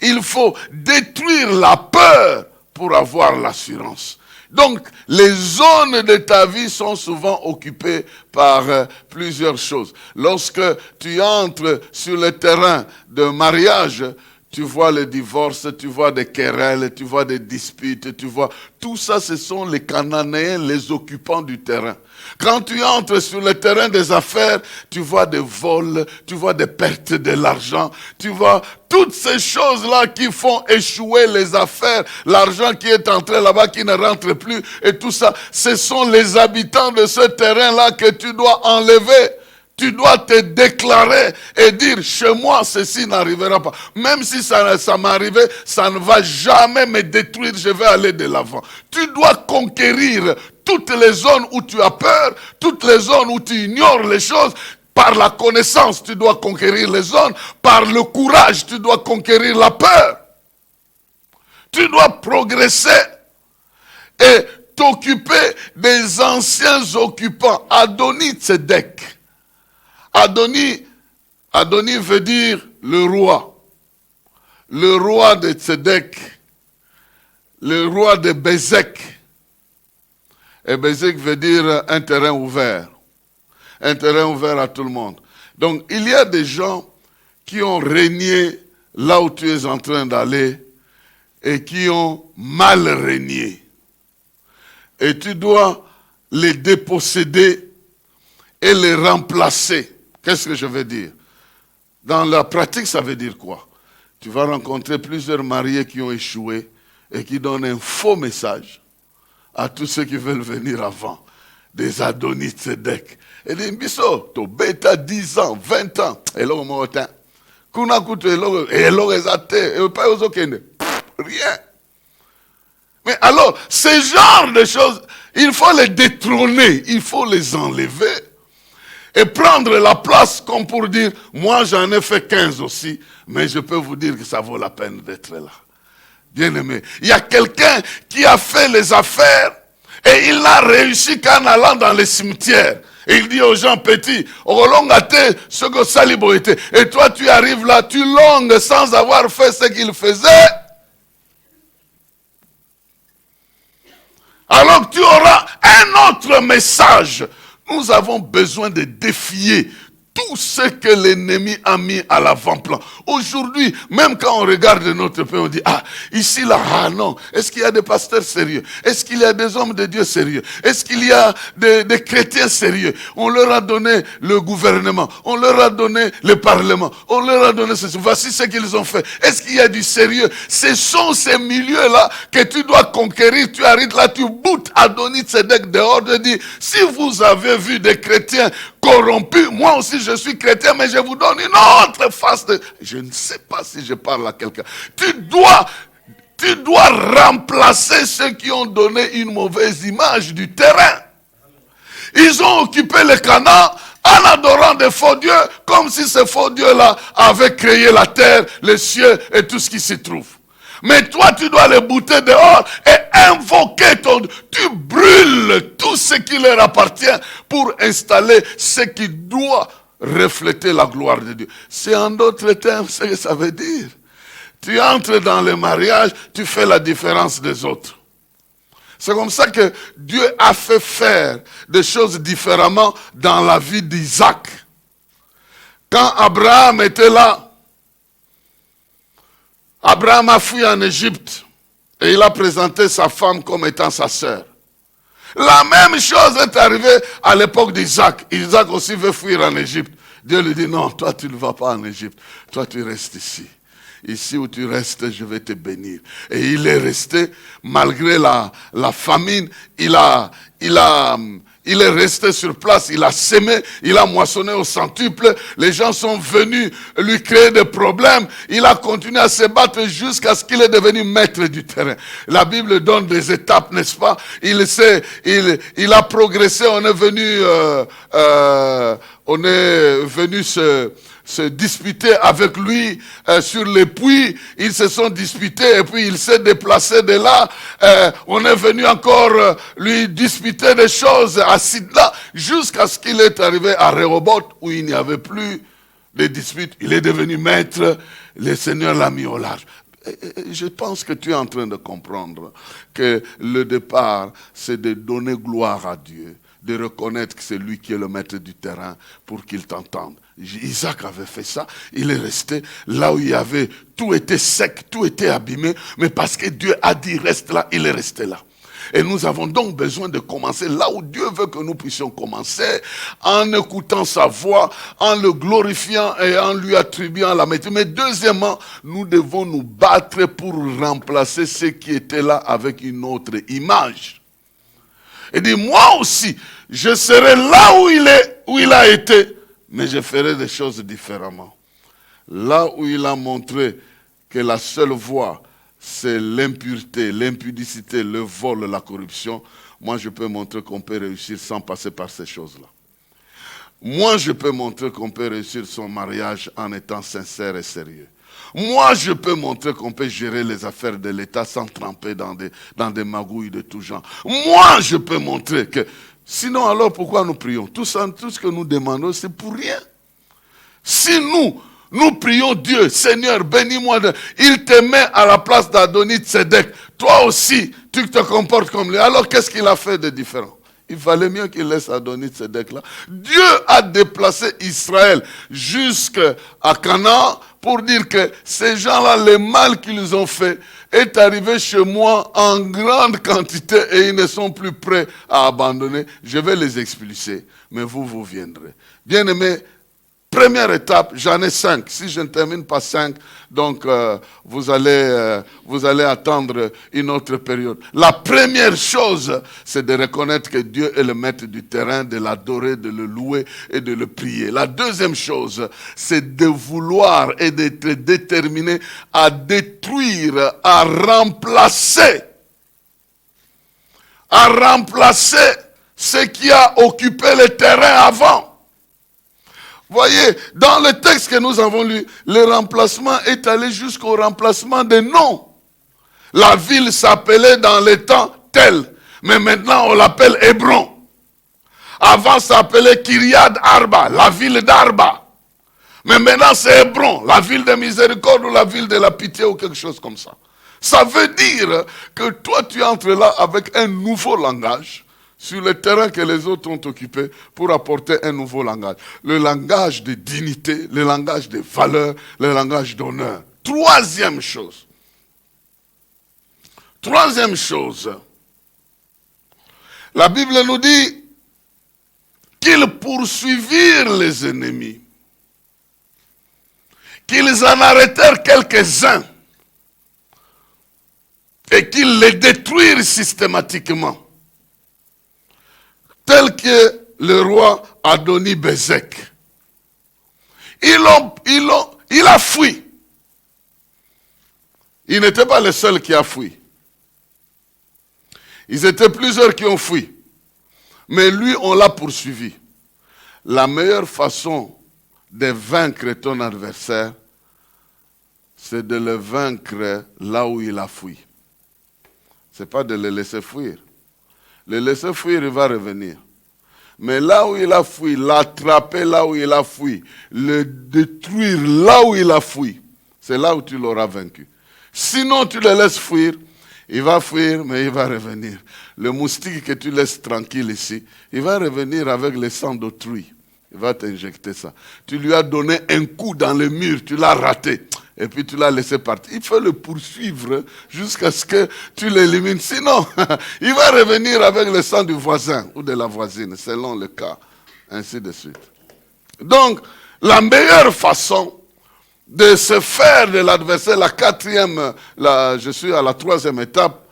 Il faut détruire la peur pour avoir l'assurance. Donc, les zones de ta vie sont souvent occupées par plusieurs choses. Lorsque tu entres sur le terrain de mariage, tu vois les divorces, tu vois des querelles, tu vois des disputes, tu vois... Tout ça, ce sont les Cananéens, les occupants du terrain. Quand tu entres sur le terrain des affaires, tu vois des vols, tu vois des pertes de l'argent, tu vois toutes ces choses-là qui font échouer les affaires, l'argent qui est entré là-bas, qui ne rentre plus, et tout ça. Ce sont les habitants de ce terrain-là que tu dois enlever. Tu dois te déclarer et dire, chez moi, ceci n'arrivera pas. Même si ça m'arrivait, ça ne va jamais me détruire, je vais aller de l'avant. Tu dois conquérir toutes les zones où tu as peur, toutes les zones où tu ignores les choses, Par la connaissance, tu dois conquérir les zones. Par le courage, tu dois conquérir la peur. Tu dois progresser et t'occuper des anciens occupants. Adoni-Tzedek. Adoni veut dire le roi. Le roi de Tzedek. Le roi de Bézek. Et Bézek veut dire un terrain ouvert. Un terrain ouvert à tout le monde. Donc, il y a des gens qui ont régné là où tu es en train d'aller et qui ont mal régné. Et tu dois les déposséder et les remplacer. Qu'est-ce que je veux dire? Dans la pratique, ça veut dire quoi? Tu vas rencontrer plusieurs mariés qui ont échoué et qui donnent un faux message à tous ceux qui veulent venir avant. Des Adoni-Tzedek. Et des Mbiso, tu bêta 10 ans, 20 ans. Et là, on m'a rien. Mais alors, ce genre de choses, il faut les détrôner, il faut les enlever et prendre la place comme pour dire, moi j'en ai fait 15 aussi, mais je peux vous dire que ça vaut la peine d'être là. Bien aimé, il y a quelqu'un qui a fait les affaires et il n'a réussi qu'en allant dans les cimetières. Et il dit aux gens petits, ce que Salibo était. Et toi tu arrives là, tu longues sans avoir fait ce qu'il faisait. Alors tu auras un autre message. Nous avons besoin de défier tout ce que l'ennemi a mis à l'avant-plan. Aujourd'hui, même quand on regarde notre pays, on dit, ah, ici, là, ah non, est-ce qu'il y a des pasteurs sérieux? Est-ce qu'il y a des hommes de Dieu sérieux? Est-ce qu'il y a des chrétiens sérieux? On leur a donné le gouvernement, on leur a donné le parlement, on leur a donné ceci. Voici ce qu'ils ont fait. Est-ce qu'il y a du sérieux? Ce sont ces milieux-là que tu dois conquérir. Tu arrives là, tu boutes Adoni-Tzedek dehors de dire, si vous avez vu des chrétiens corrompus, moi aussi je suis chrétien, mais je vous donne une autre face de... Je ne sais pas si je parle à quelqu'un. Tu dois remplacer ceux qui ont donné une mauvaise image du terrain. Ils ont occupé le Canaan en adorant des faux dieux, comme si ces faux dieux-là avaient créé la terre, les cieux et tout ce qui s'y trouve. Mais toi, tu dois les bouter dehors et invoquer tu brûles tout ce qui leur appartient pour installer ce qui doit refléter la gloire de Dieu. C'est en d'autres termes ce que ça veut dire. Tu entres dans le mariage, tu fais la différence des autres. C'est comme ça que Dieu a fait faire des choses différemment dans la vie d'Isaac. Quand Abraham était là, Abraham a fui en Égypte et il a présenté sa femme comme étant sa sœur. La même chose est arrivée à l'époque d'Isaac. Isaac aussi veut fuir en Égypte. Dieu lui dit, non, toi tu ne vas pas en Égypte. Toi tu restes ici. Ici où tu restes, je vais te bénir. Et il est resté, malgré la famine, il est resté sur place, il a sémé, il a moissonné au centuple. Les gens sont venus lui créer des problèmes. Il a continué à se battre jusqu'à ce qu'il est devenu maître du terrain. La Bible donne des étapes, n'est-ce pas? Il a progressé, on est venu se disputer avec lui sur les puits. Ils se sont disputés et puis il s'est déplacé de là. On est venu encore lui disputer des choses à Sidla jusqu'à ce qu'il est arrivé à Rehoboth où il n'y avait plus de disputes. Il est devenu maître. Le Seigneur l'a mis au large. Je pense que tu es en train de comprendre que le départ, c'est de donner gloire à Dieu, de reconnaître que c'est lui qui est le maître du terrain pour qu'il t'entende. Isaac avait fait ça, il est resté là où il y avait, tout était sec, tout était abîmé, mais parce que Dieu a dit reste là, il est resté là. Et nous avons donc besoin de commencer là où Dieu veut que nous puissions commencer, en écoutant sa voix, en le glorifiant et en lui attribuant la maîtrise. Mais deuxièmement, nous devons nous battre pour remplacer ce qui était là avec une autre image. Et dit, moi aussi, je serai là où il a été, mais je ferai des choses différemment. Là où il a montré que la seule voie, c'est l'impureté, l'impudicité, le vol, la corruption. Moi, je peux montrer qu'on peut réussir sans passer par ces choses-là. Moi, je peux montrer qu'on peut réussir son mariage en étant sincère et sérieux. Moi, je peux montrer qu'on peut gérer les affaires de l'État sans tremper dans des magouilles de tout genre. Moi, je peux montrer que... Sinon, alors, pourquoi nous prions? Tout ça, tout ce que nous demandons, c'est pour rien. Si nous prions Dieu, Seigneur, bénis-moi. Il te met à la place d'Adoni Tzedek. Toi aussi, tu te comportes comme lui. Alors, qu'est-ce qu'il a fait de différent? Il fallait mieux qu'il laisse Adoni Tzedek là. Dieu a déplacé Israël jusqu'à Canaan pour dire que ces gens-là, le mal qu'ils ont fait est arrivé chez moi en grande quantité et ils ne sont plus prêts à abandonner. Je vais les expulser, mais vous viendrez. Bien-aimés, première étape, j'en ai 5. Si je ne termine pas 5, donc vous allez attendre une autre période. La première chose, c'est de reconnaître que Dieu est le maître du terrain, de l'adorer, de le louer et de le prier. La deuxième chose, c'est de vouloir et d'être déterminé à détruire, à remplacer ce qui a occupé le terrain avant. Voyez, dans le texte que nous avons lu, le remplacement est allé jusqu'au remplacement des noms. La ville s'appelait dans le temps tel, mais maintenant on l'appelle Hébron. Avant ça s'appelait Kiryat Arba, la ville d'Arba. Mais maintenant c'est Hébron, la ville de miséricorde ou la ville de la pitié ou quelque chose comme ça. Ça veut dire que toi tu entres là avec un nouveau langage sur le terrain que les autres ont occupé pour apporter un nouveau langage. Le langage de dignité, le langage de valeur, le langage d'honneur. Troisième chose, la Bible nous dit qu'ils poursuivirent les ennemis, qu'ils en arrêtèrent quelques-uns et qu'ils les détruirent systématiquement. Tel que le roi Adoni-Bézek. Il a fui. Il n'était pas le seul qui a fui. Ils étaient plusieurs qui ont fui. Mais lui, on l'a poursuivi. La meilleure façon de vaincre ton adversaire, c'est de le vaincre là où il a fui. Ce n'est pas de le laisser fuir. Le laisser fuir, il va revenir. Mais là où il a fui, l'attraper là où il a fui, le détruire là où il a fui, c'est là où tu l'auras vaincu. Sinon, tu le laisses fuir, il va fuir, mais il va revenir. Le moustique que tu laisses tranquille ici, il va revenir avec le sang d'autrui. Il va t'injecter ça. Tu lui as donné un coup dans le mur, tu l'as raté. Et puis tu l'as laissé partir. Il faut le poursuivre jusqu'à ce que tu l'élimines. Sinon, il va revenir avec le sang du voisin ou de la voisine, selon le cas. Ainsi de suite. Donc, la meilleure façon de se faire de l'adversaire, je suis à la troisième étape,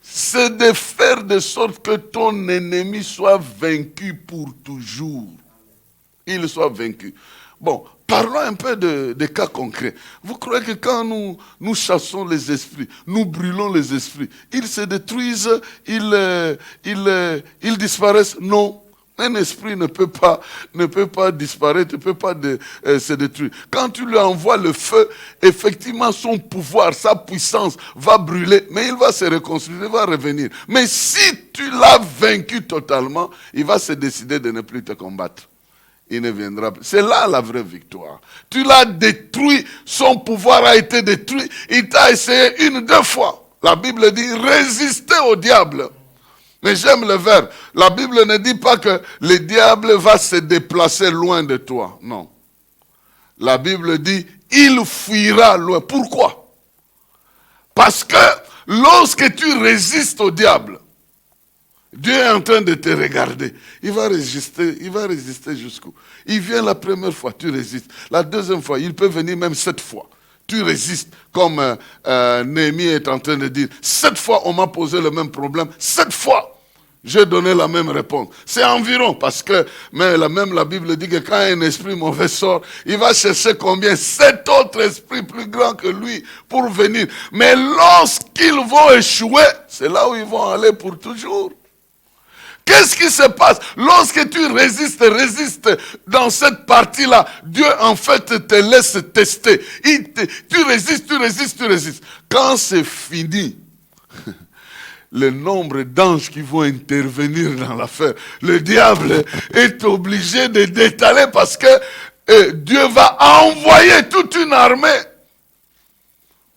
c'est de faire de sorte que ton ennemi soit vaincu pour toujours. Il soit vaincu. Bon, parlons un peu de cas concrets. Vous croyez que quand nous chassons les esprits, nous brûlons les esprits, ils se détruisent, ils disparaissent? Non. Un esprit ne peut pas disparaître, ne peut pas se détruire. Quand tu lui envoies le feu, effectivement son pouvoir, sa puissance va brûler, mais il va se reconstruire, il va revenir. Mais si tu l'as vaincu totalement, il va se décider de ne plus te combattre. Il ne viendra plus. C'est là la vraie victoire. Tu l'as détruit, son pouvoir a été détruit, il t'a essayé 1, 2 fois. La Bible dit résistez au diable. Mais j'aime le verbe. La Bible ne dit pas que le diable va se déplacer loin de toi. Non. La Bible dit il fuira loin. Pourquoi? Parce que lorsque tu résistes au diable, Dieu est en train de te regarder. Il va résister jusqu'où? Il vient la première fois, tu résistes. La deuxième fois, il peut venir même 7 fois. Tu résistes, comme Néhémie est en train de dire. 7 fois, on m'a posé le même problème. 7 fois, j'ai donné la même réponse. C'est environ, parce que même la Bible dit que quand un esprit mauvais sort, il va chercher combien? 7 autres esprits plus grands que lui pour venir. Mais lorsqu'ils vont échouer, c'est là où ils vont aller pour toujours. Qu'est-ce qui se passe? Lorsque tu résistes dans cette partie-là, Dieu en fait te laisse tester. Tu résistes. Quand c'est fini, le nombre d'anges qui vont intervenir dans l'affaire, le diable est obligé de d'étaler parce que Dieu va envoyer toute une armée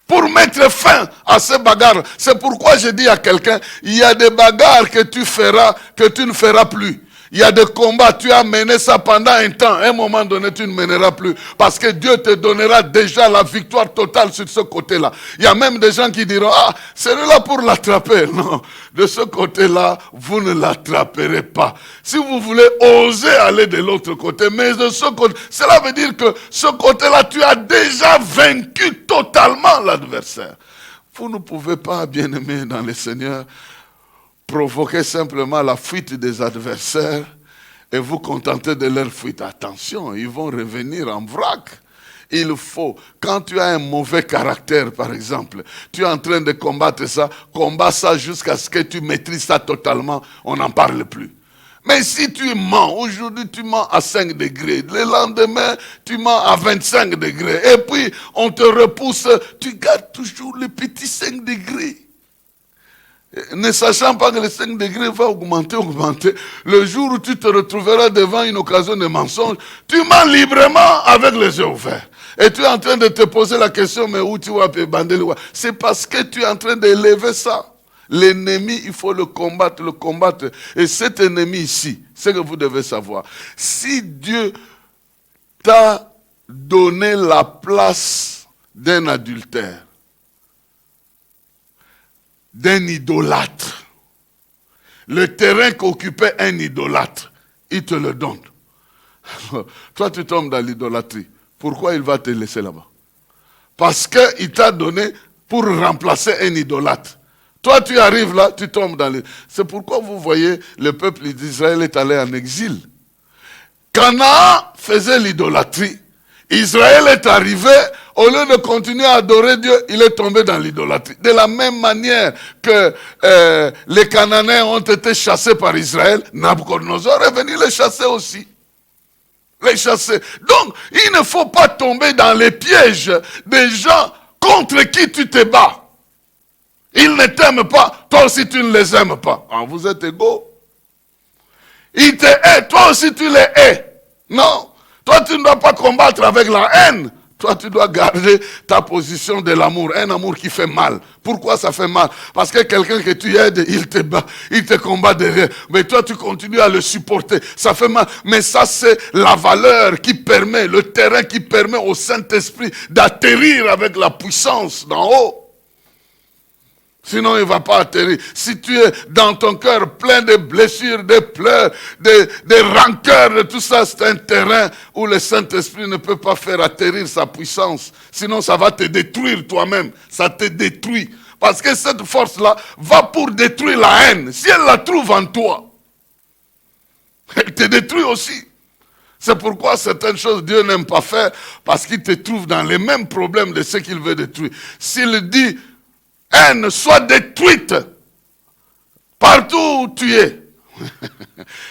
pour mettre fin à ces bagarres. C'est pourquoi je dis à quelqu'un, il y a des bagarres que tu feras, que tu ne feras plus. Il y a des combats, tu as mené ça pendant un temps. À un moment donné, tu ne mèneras plus. Parce que Dieu te donnera déjà la victoire totale sur ce côté-là. Il y a même des gens qui diront, ah, c'est là pour l'attraper. Non, de ce côté-là, vous ne l'attraperez pas. Si vous voulez oser aller de l'autre côté, mais de ce côté, cela veut dire que ce côté-là, tu as déjà vaincu totalement l'adversaire. Vous ne pouvez pas, bien-aimés dans le Seigneur, provoquer simplement la fuite des adversaires et vous contenter de leur fuite. Attention, ils vont revenir en vrac. Il faut, quand tu as un mauvais caractère par exemple, tu es en train de combattre ça, combat ça jusqu'à ce que tu maîtrises ça totalement, on n'en parle plus. Mais si tu mens, aujourd'hui tu mens à 5 degrés, le lendemain tu mens à 25 degrés, et puis on te repousse, tu gardes toujours les petits 5 degrés. Ne sachant pas que les 5 degrés va augmenter. Le jour où tu te retrouveras devant une occasion de mensonge, tu mens librement avec les yeux ouverts. Et tu es en train de te poser la question, mais où tu vas bander. C'est parce que tu es en train d'élever ça. L'ennemi, il faut le combattre. Et cet ennemi ici, c'est que vous devez savoir. Si Dieu t'a donné la place d'un adultère, d'un idolâtre, le terrain qu'occupait un idolâtre, il te le donne. Toi, tu tombes dans l'idolâtrie. Pourquoi il va te laisser là-bas? Parce qu'il t'a donné pour remplacer un idolâtre. Toi, tu arrives là, tu tombes dans les... C'est pourquoi vous voyez, le peuple d'Israël est allé en exil. Canaan faisait l'idolâtrie. Israël est arrivé, au lieu de continuer à adorer Dieu, il est tombé dans l'idolâtrie. De la même manière que les Cananéens ont été chassés par Israël, Nabucodonosor est venu les chasser aussi. Les chasser. Donc, il ne faut pas tomber dans les pièges des gens contre qui tu te bats. Ils ne t'aiment pas, toi aussi tu ne les aimes pas. Ah, vous êtes égaux. Ils te haïssent, toi aussi tu les hais. Non. Toi, tu ne dois pas combattre avec la haine. Toi, tu dois garder ta position de l'amour. Un amour qui fait mal. Pourquoi ça fait mal? Parce que quelqu'un que tu aides, il te bat, il te combat derrière. Mais toi, tu continues à le supporter. Ça fait mal. Mais ça, c'est la valeur qui permet, le terrain qui permet au Saint-Esprit d'atterrir avec la puissance d'en haut. Sinon, il ne va pas atterrir. Si tu es dans ton cœur plein de blessures, de pleurs, de rancœurs, de tout ça, c'est un terrain où le Saint-Esprit ne peut pas faire atterrir sa puissance. Sinon, ça va te détruire toi-même. Ça te détruit. Parce que cette force-là va pour détruire la haine. Si elle la trouve en toi, elle te détruit aussi. C'est pourquoi certaines choses Dieu n'aime pas faire, parce qu'il te trouve dans les mêmes problèmes de ce qu'il veut détruire. S'il dit... haine soit détruite partout où tu es.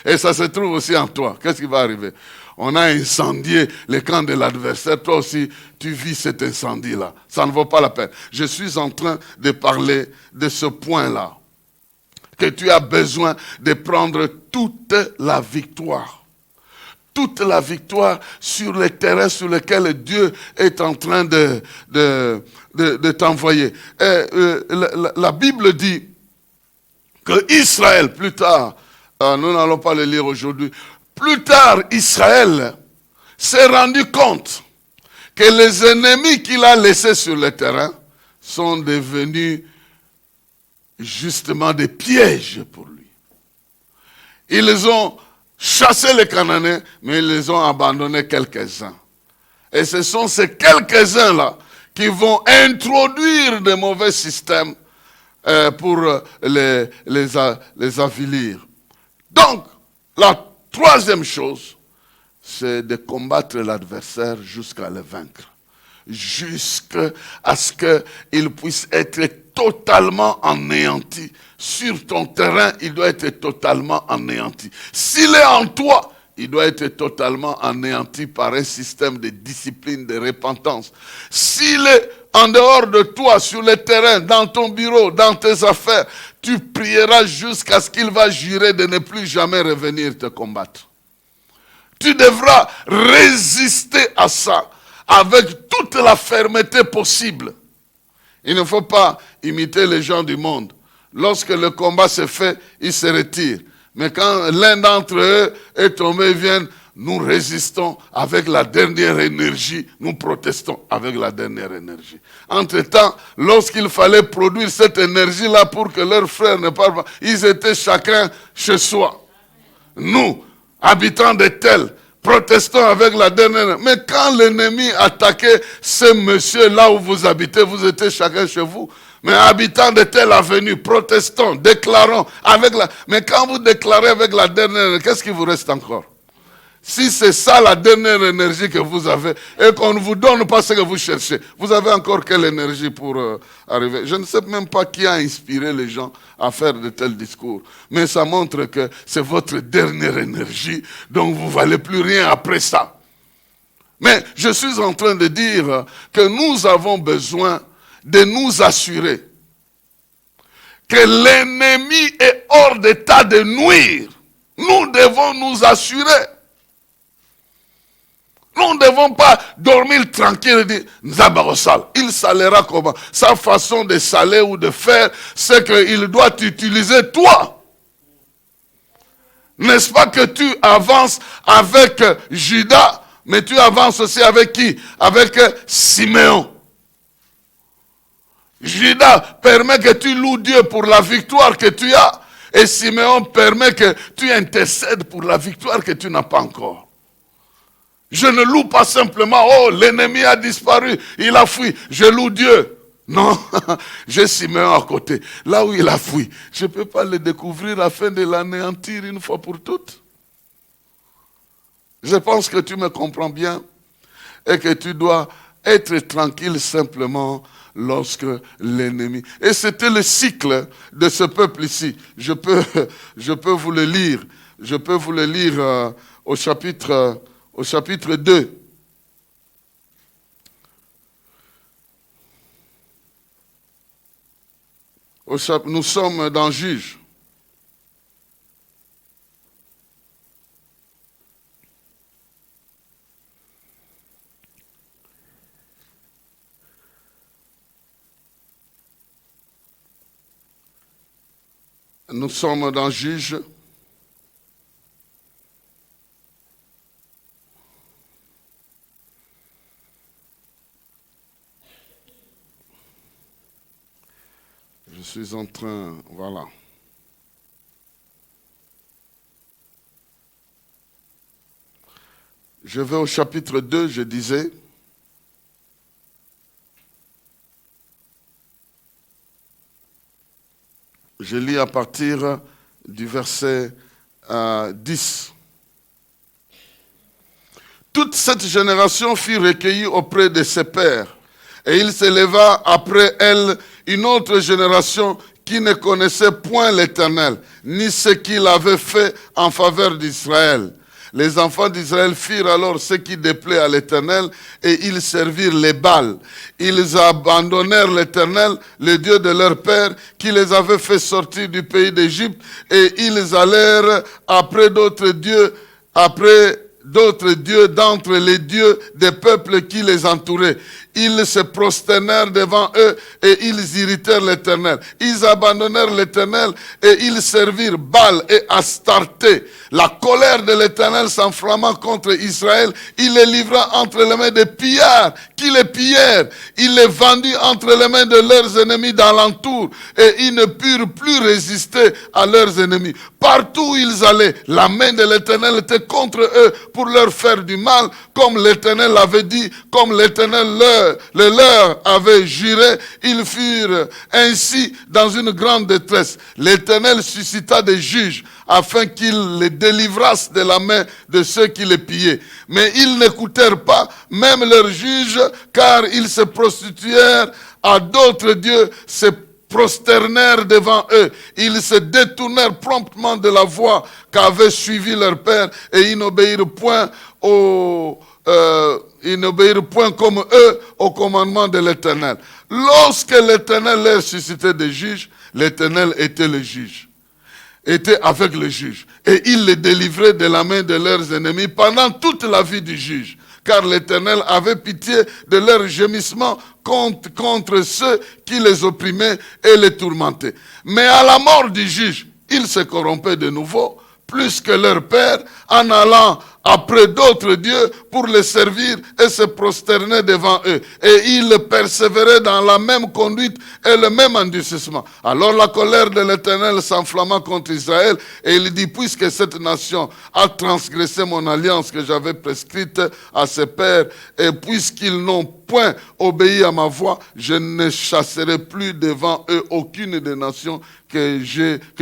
Et ça se trouve aussi en toi. Qu'est-ce qui va arriver? On a incendié le camp de l'adversaire. Toi aussi, tu vis cet incendie-là. Ça ne vaut pas la peine. Je suis en train de parler de ce point-là. Que tu as besoin de prendre toute la victoire. Toute la victoire sur les terrains sur lesquels Dieu est en train de t'envoyer. La Bible dit que Israël, plus tard, nous n'allons pas le lire aujourd'hui, plus tard Israël s'est rendu compte que les ennemis qu'il a laissés sur le terrain sont devenus justement des pièges pour lui. Ils ont chassé les Cananéens, mais ils les ont abandonnés quelques-uns. Et ce sont ces quelques-uns-là qui vont introduire de mauvais systèmes pour les avilir. Donc, la troisième chose, c'est de combattre l'adversaire jusqu'à le vaincre. jusqu'à ce qu'il puisse être totalement anéanti. Sur ton terrain, il doit être totalement anéanti. S'il est en toi, il doit être totalement anéanti par un système de discipline, de repentance. S'il est en dehors de toi, sur le terrain, dans ton bureau, dans tes affaires, tu prieras jusqu'à ce qu'il va jurer de ne plus jamais revenir te combattre. Tu devras résister à ça avec toute la fermeté possible. Il ne faut pas imiter les gens du monde. Lorsque le combat se fait, ils se retirent. Mais quand l'un d'entre eux est tombé, ils viennent, nous résistons avec la dernière énergie, nous protestons avec la dernière énergie. Entre-temps, lorsqu'il fallait produire cette énergie-là pour que leurs frères ne parlent pas, ils étaient chacun chez soi. Nous, habitants de tels, protestons avec la dernière. Mais quand l'ennemi attaquait ce monsieur là où vous habitez, vous étiez chacun chez vous. Mais habitants de telle avenue, protestons, déclarons avec la... Mais quand vous déclarez avec la dernière, qu'est-ce qui vous reste encore? Si c'est ça la dernière énergie que vous avez et qu'on ne vous donne pas ce que vous cherchez, vous avez encore quelle énergie pour arriver? Je ne sais même pas qui a inspiré les gens à faire de tels discours. Mais ça montre que c'est votre dernière énergie, donc vous ne valez plus rien après ça. Mais je suis en train de dire que nous avons besoin de nous assurer que l'ennemi est hors d'état de nuire. Nous devons nous assurer. Nous ne devons pas dormir tranquille et dire, Zabarosal, il salera comment? Sa façon de saler ou de faire, c'est qu'il doit t'utiliser toi. N'est-ce pas que tu avances avec Judas, mais tu avances aussi avec qui? Avec Siméon. Judas permet que tu loues Dieu pour la victoire que tu as. Et Siméon permet que tu intercèdes pour la victoire que tu n'as pas encore. Je ne loue pas simplement, oh, l'ennemi a disparu, il a fui, je loue Dieu. Non, j'ai Siméon à côté. Là où il a fui, je ne peux pas le découvrir afin de l'anéantir une fois pour toutes. Je pense que tu me comprends bien et que tu dois être tranquille simplement lorsque l'ennemi... Et c'était le cycle de ce peuple ici. Je peux vous le lire. Je peux vous le lire au chapitre 2. Nous sommes dans Juge. Nous sommes dans Juge. Je suis en train, voilà. Je vais au chapitre 2, je disais. Je lis à partir du verset 10. Toute cette génération fut recueillie auprès de ses pères, et il s'éleva après elle une autre génération qui ne connaissait point l'Éternel, ni ce qu'il avait fait en faveur d'Israël. Les enfants d'Israël firent alors ce qui déplaît à l'Éternel, et ils servirent les Baals. Ils abandonnèrent l'Éternel, le Dieu de leur père, qui les avait fait sortir du pays d'Égypte, et ils allèrent après d'autres dieux d'entre les dieux des peuples qui les entouraient. Ils se prosternèrent devant eux et ils irritèrent l'Éternel. Ils abandonnèrent l'Éternel et ils servirent Baal et Astarté. La colère de l'Éternel s'enflamma contre Israël. Il les livra entre les mains des pillards qui les pillèrent. Il les vendit entre les mains de leurs ennemis d'alentour et ils ne purent plus résister à leurs ennemis. Partout où ils allaient, la main de l'Éternel était contre eux pour leur faire du mal, comme l'Éternel l'avait dit, comme l'Éternel leur avait juré. Ils furent ainsi dans une grande détresse. L'Éternel suscita des juges afin qu'ils les délivrassent de la main de ceux qui les pillaient. Mais ils n'écoutèrent pas, même leurs juges, car ils se prostituèrent à d'autres dieux, se prosternèrent devant eux. Ils se détournèrent promptement de la voie qu'avaient suivi leur père, et ils n'obéirent point comme eux au commandement de l'Éternel. Lorsque l'Éternel leur suscitait des juges, l'Éternel était le juge, était avec le juge. Et il les délivrait de la main de leurs ennemis pendant toute la vie du juge. Car l'Éternel avait pitié de leurs gémissements contre ceux qui les opprimaient et les tourmentaient. Mais à la mort du juge, ils se corrompaient de nouveau, plus que leur père, en allant après d'autres dieux pour les servir et se prosterner devant eux. Et ils persévéraient dans la même conduite et le même endurcissement. Alors la colère de l'Éternel s'enflamma contre Israël, et il dit, puisque cette nation a transgressé mon alliance que j'avais prescrite à ses pères, et puisqu'ils n'ont point obéi à ma voix, je ne chasserai plus devant eux aucune des nations que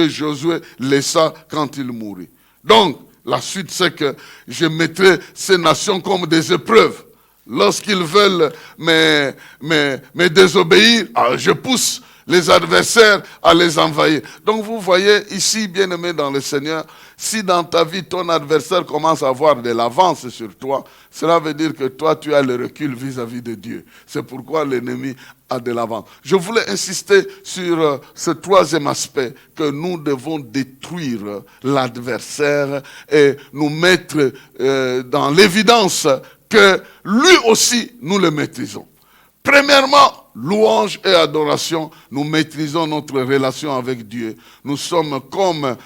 Josué laissa quand il mourut. Donc, la suite, c'est que je mettrai ces nations comme des épreuves. Lorsqu'ils veulent me désobéir, je pousse les adversaires à les envahir. Donc vous voyez ici, bien-aimé dans le Seigneur, si dans ta vie, ton adversaire commence à avoir de l'avance sur toi, cela veut dire que toi, tu as le recul vis-à-vis de Dieu. C'est pourquoi l'ennemi a de l'avance. Je voulais insister sur ce troisième aspect, que nous devons détruire l'adversaire et nous mettre dans l'évidence que lui aussi, nous le maîtrisons. Premièrement, louange et adoration, nous maîtrisons notre relation avec Dieu. Nous sommes comme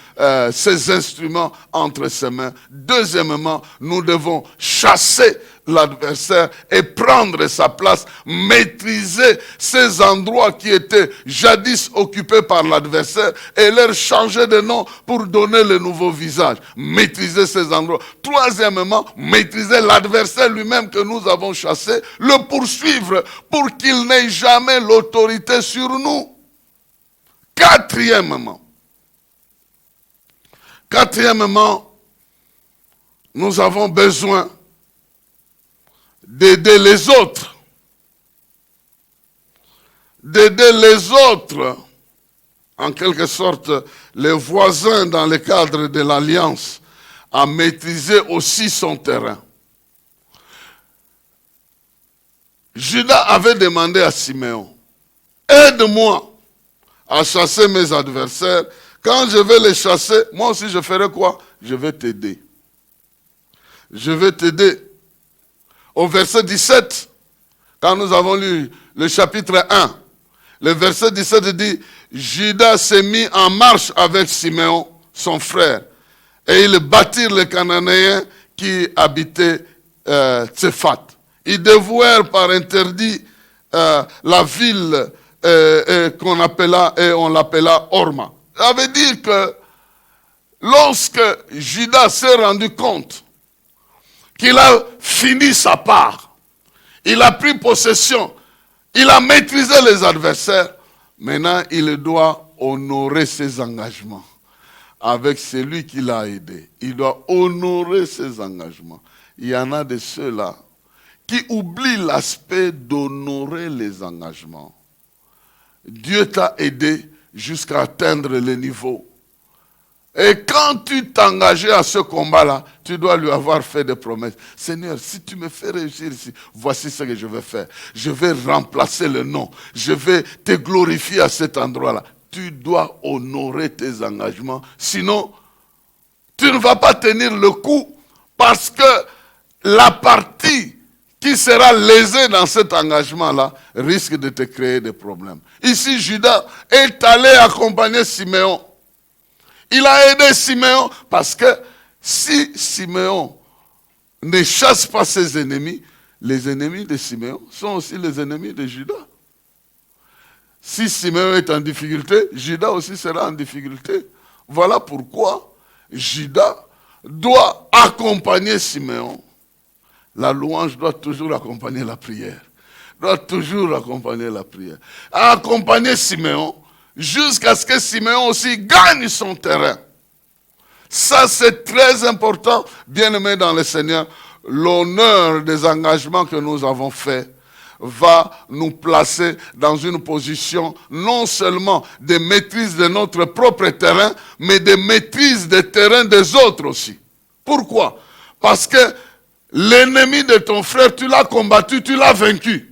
ces instruments entre ses mains. Deuxièmement, nous devons chasser l'adversaire et prendre sa place, maîtriser ces endroits qui étaient jadis occupés par l'adversaire et leur changer de nom pour donner le nouveau visage. Maîtriser ces endroits. Troisièmement, maîtriser l'adversaire lui-même que nous avons chassé, le poursuivre pour qu'il n'ait jamais l'autorité sur nous. Quatrièmement, nous avons besoin d'aider les autres. D'aider les autres, en quelque sorte, les voisins dans le cadre de l'alliance, à maîtriser aussi son terrain. Judas avait demandé à Siméon, aide-moi à chasser mes adversaires. Quand je vais les chasser, moi aussi je ferai quoi? Je vais t'aider. Je vais t'aider. Au verset 17, quand nous avons lu le chapitre 1, le verset 17 dit, Judas s'est mis en marche avec Siméon, son frère, et ils battirent les Cananéens qui habitaient Tsephat. Ils dévouèrent par interdit la ville qu'on appela, et on l'appela Orma. Ça veut dire que lorsque Judas s'est rendu compte qu'il a fini sa part, il a pris possession, il a maîtrisé les adversaires, maintenant il doit honorer ses engagements avec celui qui l'a aidé. Il doit honorer ses engagements. Il y en a de ceux-là qui oublient l'aspect d'honorer les engagements. Dieu t'a aidé jusqu'à atteindre le niveau. Et quand tu t'engageais à ce combat-là, tu dois lui avoir fait des promesses. Seigneur, si tu me fais réussir ici, voici ce que je vais faire. Je vais remplacer le nom. Je vais te glorifier à cet endroit-là. Tu dois honorer tes engagements. Sinon, tu ne vas pas tenir le coup parce que la partie qui sera lésée dans cet engagement-là risque de te créer des problèmes. Ici, Judas est allé accompagner Siméon. Il a aidé Siméon parce que si Siméon ne chasse pas ses ennemis, les ennemis de Siméon sont aussi les ennemis de Judas. Si Siméon est en difficulté, Judas aussi sera en difficulté. Voilà pourquoi Judas doit accompagner Siméon. La louange doit toujours accompagner la prière. Doit toujours accompagner la prière. Accompagner Siméon jusqu'à ce que Siméon aussi gagne son terrain. Ça, c'est très important, bien-aimé dans le Seigneur. l'honneur des engagements que nous avons faits va nous placer dans une position non seulement de maîtrise de notre propre terrain, mais de maîtrise des terrains des autres aussi. Pourquoi? Parce que l'ennemi de ton frère, tu l'as combattu, tu l'as vaincu.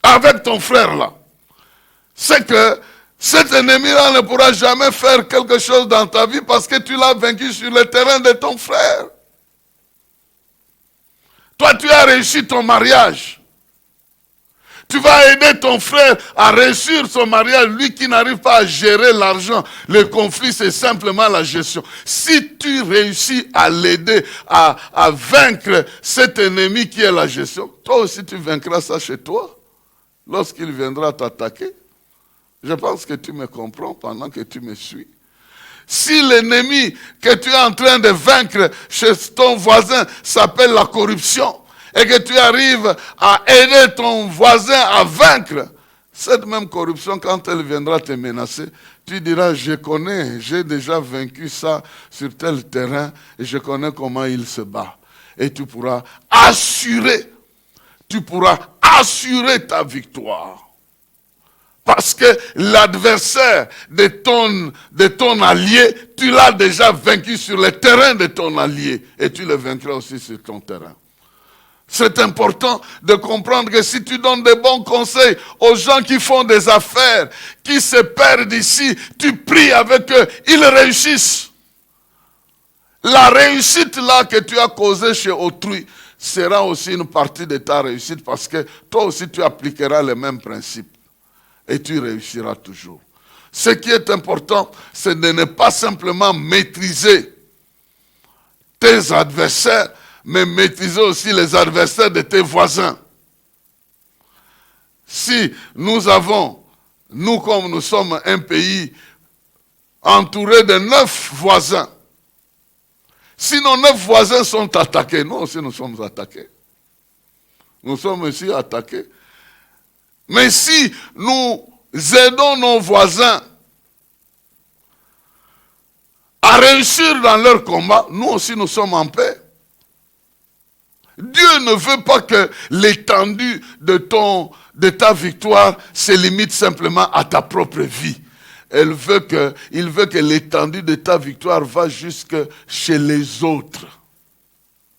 Avec ton frère là. C'est que cet ennemi-là ne pourra jamais faire quelque chose dans ta vie parce que tu l'as vaincu sur le terrain de ton frère. Toi, tu as réussi ton mariage. Tu vas aider ton frère à réussir son mariage, lui qui n'arrive pas à gérer l'argent. Le conflit, c'est simplement la gestion. Si tu réussis à l'aider à vaincre cet ennemi qui est la gestion, toi aussi tu vaincras ça chez toi. Lorsqu'il viendra t'attaquer, je pense que tu me comprends pendant que tu me suis. Si l'ennemi que tu es en train de vaincre chez ton voisin s'appelle la corruption, et que tu arrives à aider ton voisin à vaincre cette même corruption, quand elle viendra te menacer, tu diras, je connais, j'ai déjà vaincu ça sur tel terrain, et je connais comment il se bat. Et tu pourras assurer ta victoire. Parce que l'adversaire de ton allié, tu l'as déjà vaincu sur le terrain de ton allié, et tu le vaincras aussi sur ton terrain. C'est important de comprendre que si tu donnes de bons conseils aux gens qui font des affaires, qui se perdent ici, tu pries avec eux, ils réussissent. La réussite là que tu as causée chez autrui sera aussi une partie de ta réussite parce que toi aussi tu appliqueras les mêmes principes et tu réussiras toujours. Ce qui est important, c'est de ne pas simplement maîtriser tes adversaires, mais maîtriser aussi les adversaires de tes voisins. Si nous comme nous sommes un pays entouré de 9 voisins, si nos 9 voisins sont attaqués, nous aussi nous sommes attaqués. Nous sommes aussi attaqués. Mais si nous aidons nos voisins à réussir dans leur combat, nous aussi nous sommes en paix. Dieu ne veut pas que l'étendue de ta victoire se limite simplement à ta propre vie. Il veut que l'étendue de ta victoire va jusque chez les autres.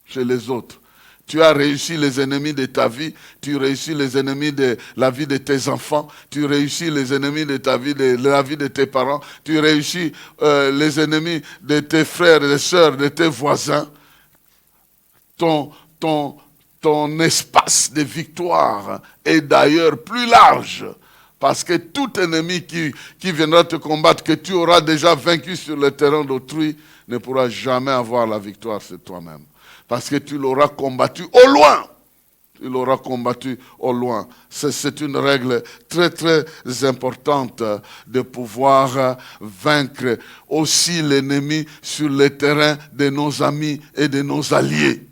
Chez les autres. Tu as réussi les ennemis de ta vie, tu réussis les ennemis de la vie de tes enfants, tu réussis les ennemis de ta vie, de la vie de tes parents, tu réussis les ennemis de tes frères et des sœurs, de tes voisins. Ton espace de victoire est d'ailleurs plus large. Parce que tout ennemi qui viendra te combattre, que tu auras déjà vaincu sur le terrain d'autrui, ne pourra jamais avoir la victoire sur toi-même. Parce que tu l'auras combattu au loin. Tu l'auras combattu au loin. C'est une règle très très importante de pouvoir vaincre aussi l'ennemi sur le terrain de nos amis et de nos alliés.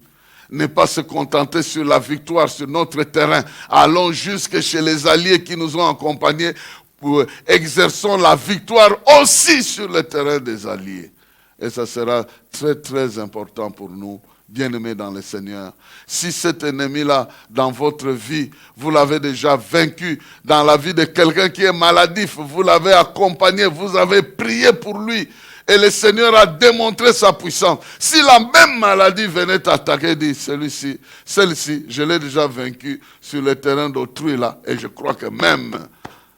Ne pas se contenter sur la victoire sur notre terrain. Allons jusque chez les alliés qui nous ont accompagnés pour exercer la victoire aussi sur le terrain des alliés. Et ça sera très très important pour nous, bien-aimés dans le Seigneur. Si cet ennemi-là, dans votre vie, vous l'avez déjà vaincu, dans la vie de quelqu'un qui est maladif, vous l'avez accompagné, vous avez prié pour lui, et le Seigneur a démontré sa puissance. Si la même maladie venait t'attaquer, dit celle-ci, je l'ai déjà vaincu sur le terrain d'autrui là, et je crois que même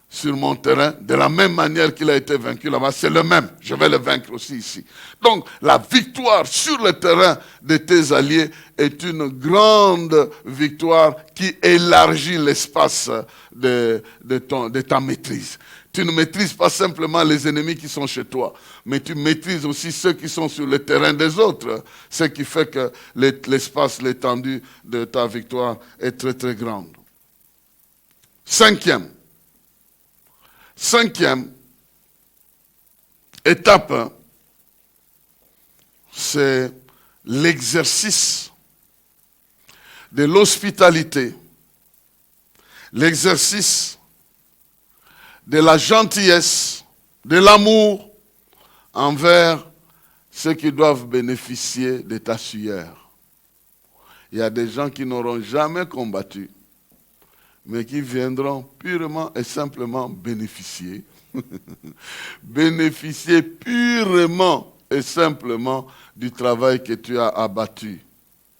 sur mon terrain, de la même manière qu'il a été vaincu là-bas, c'est le même. Je vais le vaincre aussi ici. Donc, la victoire sur le terrain de tes alliés est une grande victoire qui élargit l'espace de ta maîtrise. Tu ne maîtrises pas simplement les ennemis qui sont chez toi, mais tu maîtrises aussi ceux qui sont sur le terrain des autres. Ce qui fait que l'espace, l'étendue de ta victoire est très très grande. Cinquième étape, c'est l'exercice de l'hospitalité, l'exercice de la gentillesse, de l'amour envers ceux qui doivent bénéficier de ta sueur. Il y a des gens qui n'auront jamais combattu, mais qui viendront purement et simplement bénéficier. Bénéficier purement et simplement du travail que tu as abattu.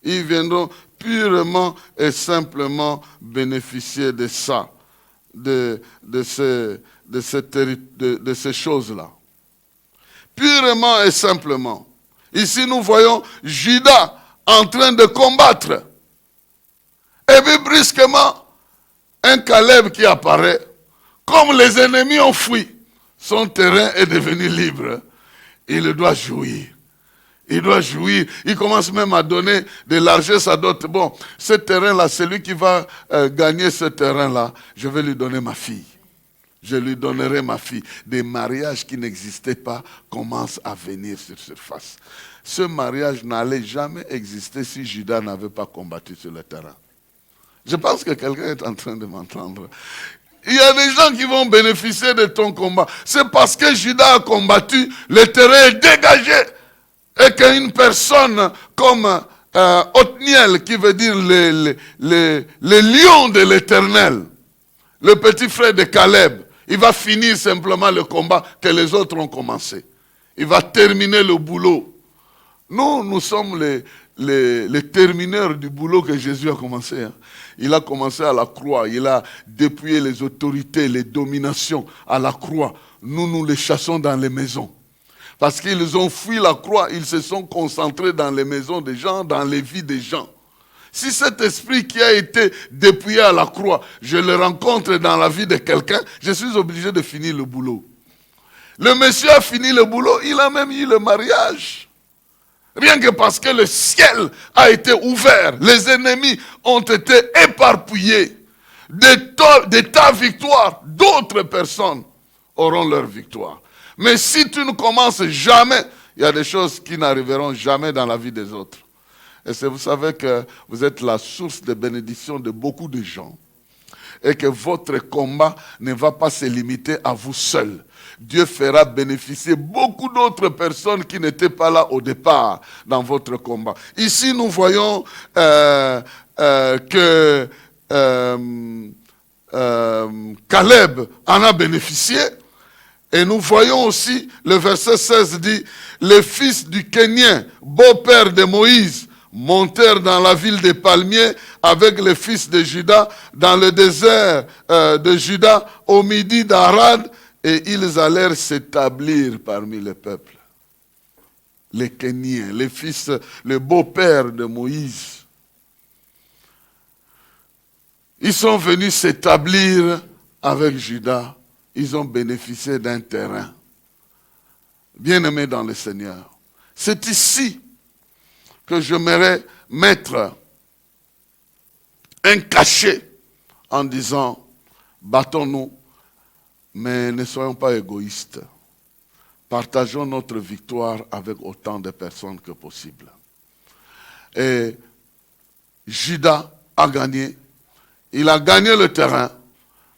Ils viendront purement et simplement bénéficier de ça, de ces choses-là. Purement et simplement. Ici, nous voyons Judas en train de combattre. Et puis, brusquement, un Caleb qui apparaît. Comme les ennemis ont fui, son terrain est devenu libre. Il doit jouir. Il doit jouir. Il commence même à donner de largesse à d'autres. Bon, ce terrain-là, celui qui va gagner ce terrain-là, je vais lui donner ma fille. Je lui donnerai ma fille. Des mariages qui n'existaient pas commencent à venir sur surface. Ce mariage n'allait jamais exister si Judas n'avait pas combattu sur le terrain. Je pense que quelqu'un est en train de m'entendre. Il y a des gens qui vont bénéficier de ton combat. C'est parce que Judas a combattu, le terrain est dégagé. Et qu'une personne comme Othniel, qui veut dire les lions de l'Éternel, le petit frère de Caleb, il va finir simplement le combat que les autres ont commencé. Il va terminer le boulot. Nous sommes les termineurs du boulot que Jésus a commencé. Il a commencé à la croix. Il a dépouillé les autorités, les dominations à la croix. Nous les chassons dans les maisons. Parce qu'ils ont fui la croix, ils se sont concentrés dans les maisons des gens, dans les vies des gens. Si cet esprit qui a été dépouillé à la croix, je le rencontre dans la vie de quelqu'un, je suis obligé de finir le boulot. Le monsieur a fini le boulot, il a même eu le mariage. Rien que parce que le ciel a été ouvert, les ennemis ont été éparpillés. De ta victoire, d'autres personnes auront leur victoire. Mais si tu ne commences jamais, il y a des choses qui n'arriveront jamais dans la vie des autres. Et vous savez que vous êtes la source de bénédiction de beaucoup de gens. Et que votre combat ne va pas se limiter à vous seul. Dieu fera bénéficier beaucoup d'autres personnes qui n'étaient pas là au départ dans votre combat. Ici, nous voyons que Caleb en a bénéficié. Et nous voyons aussi, le verset 16 dit, les fils du Kénien, beau-père de Moïse, montèrent dans la ville des palmiers avec les fils de Juda dans le désert de Juda au midi d'Arad, et ils allèrent s'établir parmi les peuples. Les Kéniens, les fils, le beau-père de Moïse. Ils sont venus s'établir avec Juda. Ils ont bénéficié d'un terrain. Bien-aimés dans le Seigneur. C'est ici que j'aimerais mettre un cachet en disant, battons-nous, mais ne soyons pas égoïstes. Partageons notre victoire avec autant de personnes que possible. Et Judas a gagné. Il a gagné le terrain,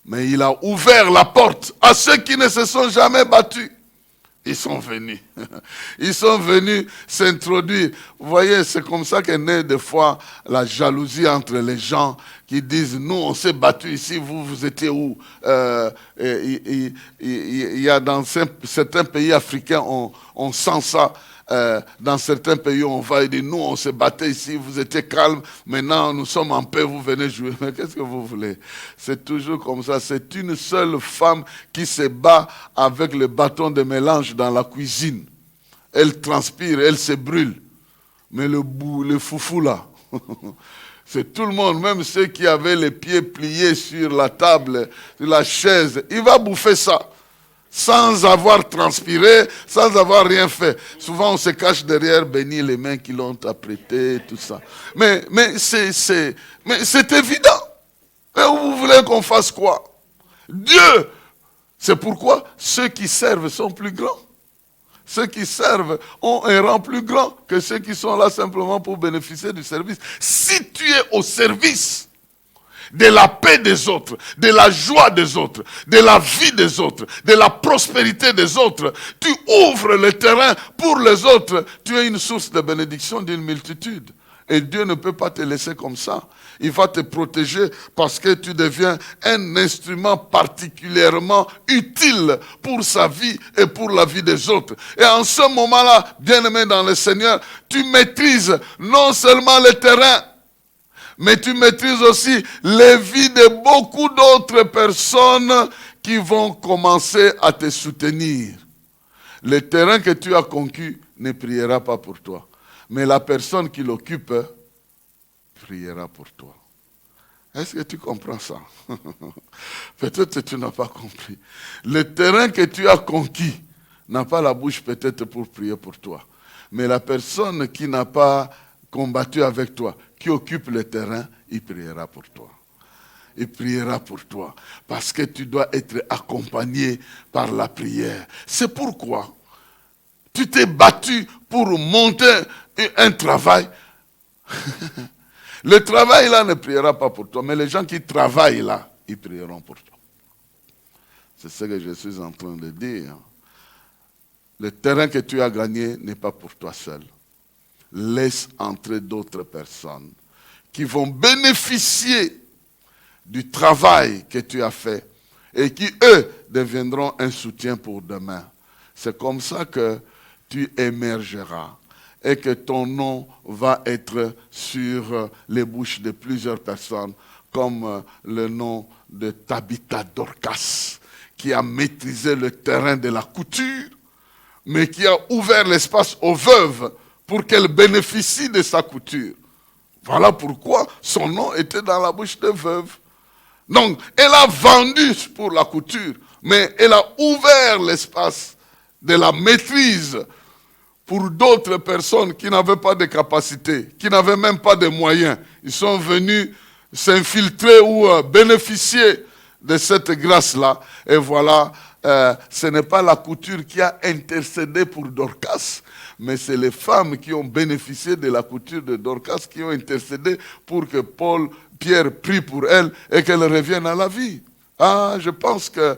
mais il a ouvert la porte à ceux qui ne se sont jamais battus. Ils sont venus. Ils sont venus s'introduire. Vous voyez, c'est comme ça qu'est née des fois la jalousie entre les gens qui disent, nous, on s'est battus ici, vous étiez où? Il y a dans certains pays africains, on sent ça. Dans certains pays, on va et dit, nous, on se battait ici, vous étiez calme, maintenant, nous sommes en paix, vous venez jouer. Mais qu'est-ce que vous voulez? C'est toujours comme ça. C'est une seule femme qui se bat avec le bâton de mélange dans la cuisine. Elle transpire, elle se brûle. Mais le foufou là, c'est tout le monde, même ceux qui avaient les pieds pliés sur la table, sur la chaise, il va bouffer ça. Sans avoir transpiré, sans avoir rien fait. Souvent, on se cache derrière, bénir les mains qui l'ont apprêté, tout ça. Mais c'est évident. Et vous voulez qu'on fasse quoi? Dieu, c'est pourquoi ceux qui servent sont plus grands. Ceux qui servent ont un rang plus grand que ceux qui sont là simplement pour bénéficier du service. Si tu es au service de la paix des autres, de la joie des autres, de la vie des autres, de la prospérité des autres, tu ouvres le terrain pour les autres, tu es une source de bénédiction d'une multitude. Et Dieu ne peut pas te laisser comme ça. Il va te protéger parce que tu deviens un instrument particulièrement utile pour sa vie et pour la vie des autres. Et en ce moment-là, bien-aimé dans le Seigneur, tu maîtrises non seulement le terrain, mais tu maîtrises aussi les vies de beaucoup d'autres personnes qui vont commencer à te soutenir. Le terrain que tu as conquis ne priera pas pour toi. Mais la personne qui l'occupe priera pour toi. Est-ce que tu comprends ça? Peut-être que tu n'as pas compris. Le terrain que tu as conquis n'a pas la bouche peut-être pour prier pour toi. Mais la personne qui n'a pas combattu avec toi, qui occupe le terrain, il priera pour toi. Il priera pour toi. Parce que tu dois être accompagné par la prière. C'est pourquoi tu t'es battu pour monter un travail. Le travail là ne priera pas pour toi, mais les gens qui travaillent là, ils prieront pour toi. C'est ce que je suis en train de dire. Le terrain que tu as gagné n'est pas pour toi seul. Laisse entrer d'autres personnes qui vont bénéficier du travail que tu as fait et qui, eux, deviendront un soutien pour demain. C'est comme ça que tu émergeras et que ton nom va être sur les bouches de plusieurs personnes, comme le nom de Tabitha Dorcas, qui a maîtrisé le terrain de la couture, mais qui a ouvert l'espace aux veuves pour qu'elles bénéficient de sa couture. Voilà pourquoi son nom était dans la bouche des veuves. Donc, elle a vendu pour la couture, mais elle a ouvert l'espace de la maîtrise pour d'autres personnes qui n'avaient pas de capacité, qui n'avaient même pas de moyens. Ils sont venus s'infiltrer ou bénéficier de cette grâce-là. Et voilà, ce n'est pas la couture qui a intercédé pour Dorcas, mais c'est les femmes qui ont bénéficié de la couture de Dorcas qui ont intercédé pour que Pierre prie pour elle et qu'elle revienne à la vie. Ah, je pense que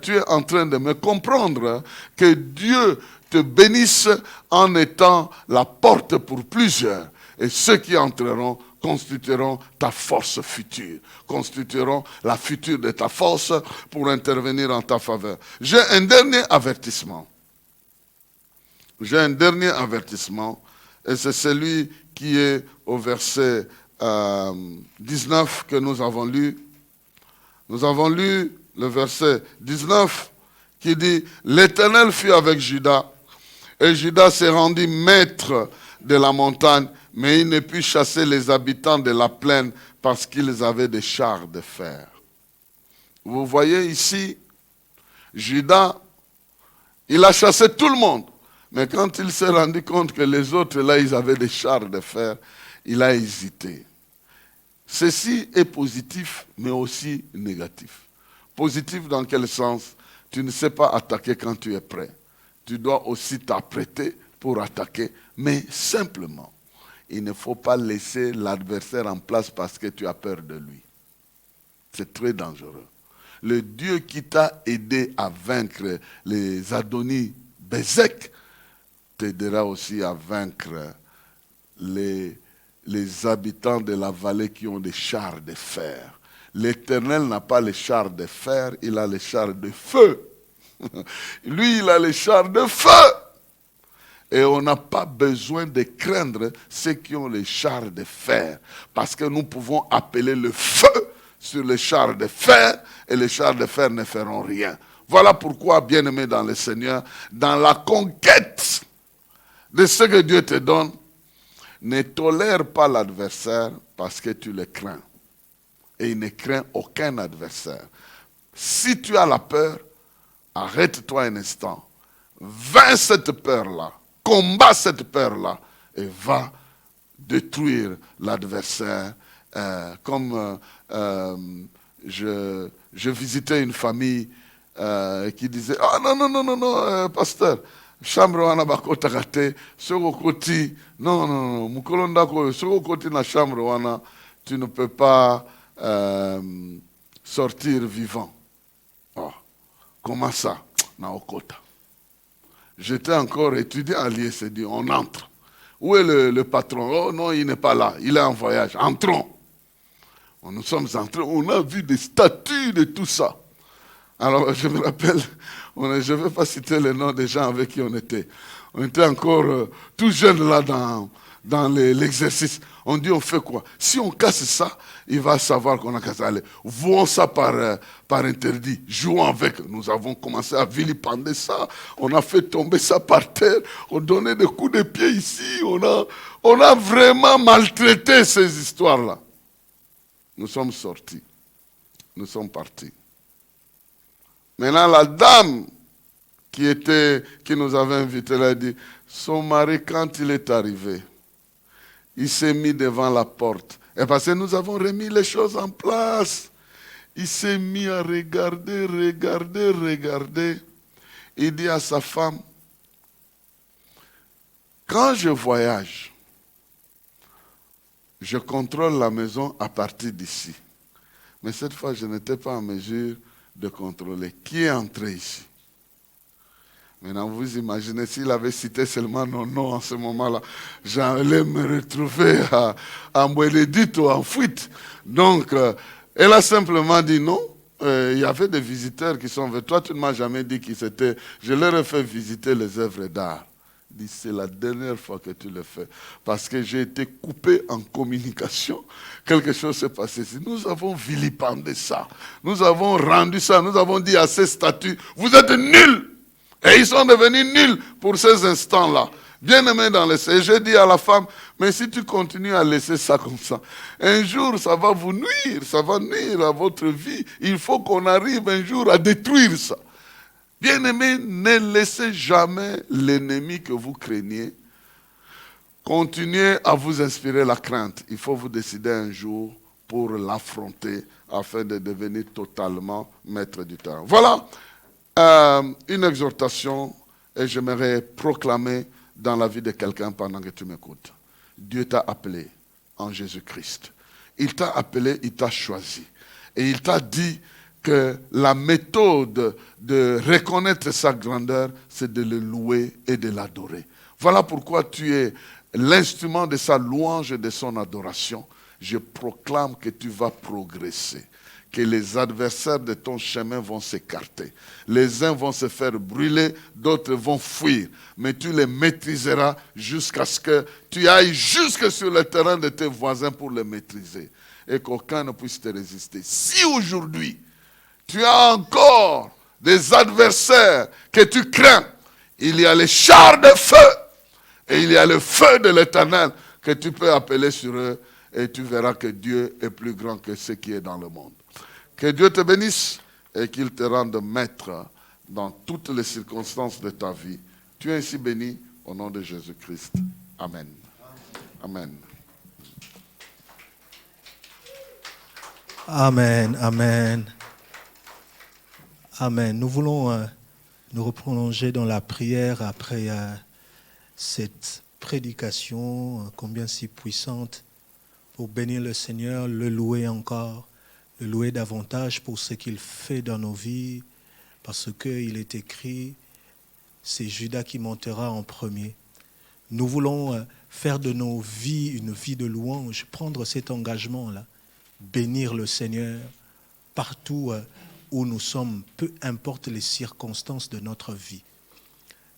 tu es en train de me comprendre, hein, que Dieu te bénisse en étant la porte pour plusieurs. Et ceux qui entreront constitueront ta force future, constitueront la future de ta force pour intervenir en ta faveur. J'ai un dernier avertissement. J'ai un dernier avertissement, et c'est celui qui est au verset 19 que nous avons lu. Nous avons lu le verset 19 qui dit « L'Éternel fut avec Judas, et Judas s'est rendu maître de la montagne, mais il ne put chasser les habitants de la plaine parce qu'ils avaient des chars de fer. » Vous voyez ici, Judas, il a chassé tout le monde. Mais quand il s'est rendu compte que les autres, là, ils avaient des chars de fer, il a hésité. Ceci est positif, mais aussi négatif. Positif dans quel sens? Tu ne sais pas attaquer quand tu es prêt. Tu dois aussi t'apprêter pour attaquer, mais simplement. Il ne faut pas laisser l'adversaire en place parce que tu as peur de lui. C'est très dangereux. Le Dieu qui t'a aidé à vaincre les Adoni Bezek t'aidera aussi à vaincre les habitants de la vallée qui ont des chars de fer. L'Éternel n'a pas les chars de fer, il a les chars de feu. Lui, il a les chars de feu. Et on n'a pas besoin de craindre ceux qui ont les chars de fer. Parce que nous pouvons appeler le feu sur les chars de fer et les chars de fer ne feront rien. Voilà pourquoi, bien-aimé dans le Seigneur, dans la conquête de ce que Dieu te donne, ne tolère pas l'adversaire parce que tu le crains. Et il ne craint aucun adversaire. Si tu as la peur, arrête-toi un instant. Vains cette peur-là. Combat cette peur-là. Et va détruire l'adversaire. Comme je visitais une famille qui disait « Ah non, pasteur, chambre wana bakota kate, soko koti, non, mukolonda ko, soko koti na chambre wana, tu ne peux pas sortir vivant. » Oh, comment ça? Na okota. J'étais encore étudiant à l'ISD, on entre. Où est le patron? Oh non, il n'est pas là, il est en voyage. Entrons. Nous sommes entrés, on a vu des statues de tout ça. Alors, je me rappelle, je ne vais pas citer les noms des gens avec qui on était. On était encore tout jeunes là dans l'exercice. On dit, on fait quoi? Si on casse ça, il va savoir qu'on a cassé. Allez, vouons ça par interdit. Jouons avec. Nous avons commencé à vilipender ça. On a fait tomber ça par terre. On donnait des coups de pied ici. On a vraiment maltraité ces histoires-là. Nous sommes sortis. Nous sommes partis. Maintenant, la dame qui nous avait invités, elle a dit, son mari, quand il est arrivé, il s'est mis devant la porte. Et parce que nous avons remis les choses en place. Il s'est mis à regarder. Il dit à sa femme, quand je voyage, je contrôle la maison à partir d'ici. Mais cette fois, je n'étais pas en mesure de contrôler. Qui est entré ici? Maintenant, vous imaginez, s'il avait cité seulement nos noms en ce moment-là, j'allais me retrouver à Moueledit ou en fuite. Donc, elle a simplement dit non. Il y avait des visiteurs qui sont venus. Toi, tu ne m'as jamais dit qui c'était. Je leur ai fait visiter les œuvres d'art. Il dit, c'est la dernière fois que tu le fais. Parce que j'ai été coupé en communication. Quelque chose s'est passé ici. Nous avons vilipendé ça. Nous avons rendu ça. Nous avons dit à ces statues, vous êtes nuls. Et ils sont devenus nuls pour ces instants-là. Bien-aimés dans le Seigneur. J'ai dit à la femme, mais si tu continues à laisser ça comme ça, un jour ça va vous nuire. Ça va nuire à votre vie. Il faut qu'on arrive un jour à détruire ça. Bien-aimés, ne laissez jamais l'ennemi que vous craignez continuer à vous inspirer la crainte. Il faut vous décider un jour pour l'affronter afin de devenir totalement maître du terrain. Voilà une exhortation et j'aimerais proclamer dans la vie de quelqu'un pendant que tu m'écoutes. Dieu t'a appelé en Jésus-Christ. Il t'a appelé, il t'a choisi. Et il t'a dit que la méthode de reconnaître sa grandeur, c'est de le louer et de l'adorer. Voilà pourquoi tu es l'instrument de sa louange et de son adoration. Je proclame que tu vas progresser, que les adversaires de ton chemin vont s'écarter. Les uns vont se faire brûler, d'autres vont fuir. Mais tu les maîtriseras jusqu'à ce que tu ailles jusque sur le terrain de tes voisins pour les maîtriser. Et qu'aucun ne puisse te résister. Si aujourd'hui, tu as encore des adversaires que tu crains, il y a les chars de feu et il y a le feu de l'Éternel que tu peux appeler sur eux et tu verras que Dieu est plus grand que ce qui est dans le monde. Que Dieu te bénisse et qu'il te rende maître dans toutes les circonstances de ta vie. Tu es ainsi béni au nom de Jésus-Christ. Amen. Amen. Amen, amen. Amen. Nous voulons nous reprolonger dans la prière après cette prédication combien si puissante pour bénir le Seigneur, le louer encore, le louer davantage pour ce qu'il fait dans nos vies, parce qu'il est écrit, c'est Judas qui montera en premier. Nous voulons faire de nos vies une vie de louange, prendre cet engagement-là, bénir le Seigneur partout où nous sommes, peu importe les circonstances de notre vie.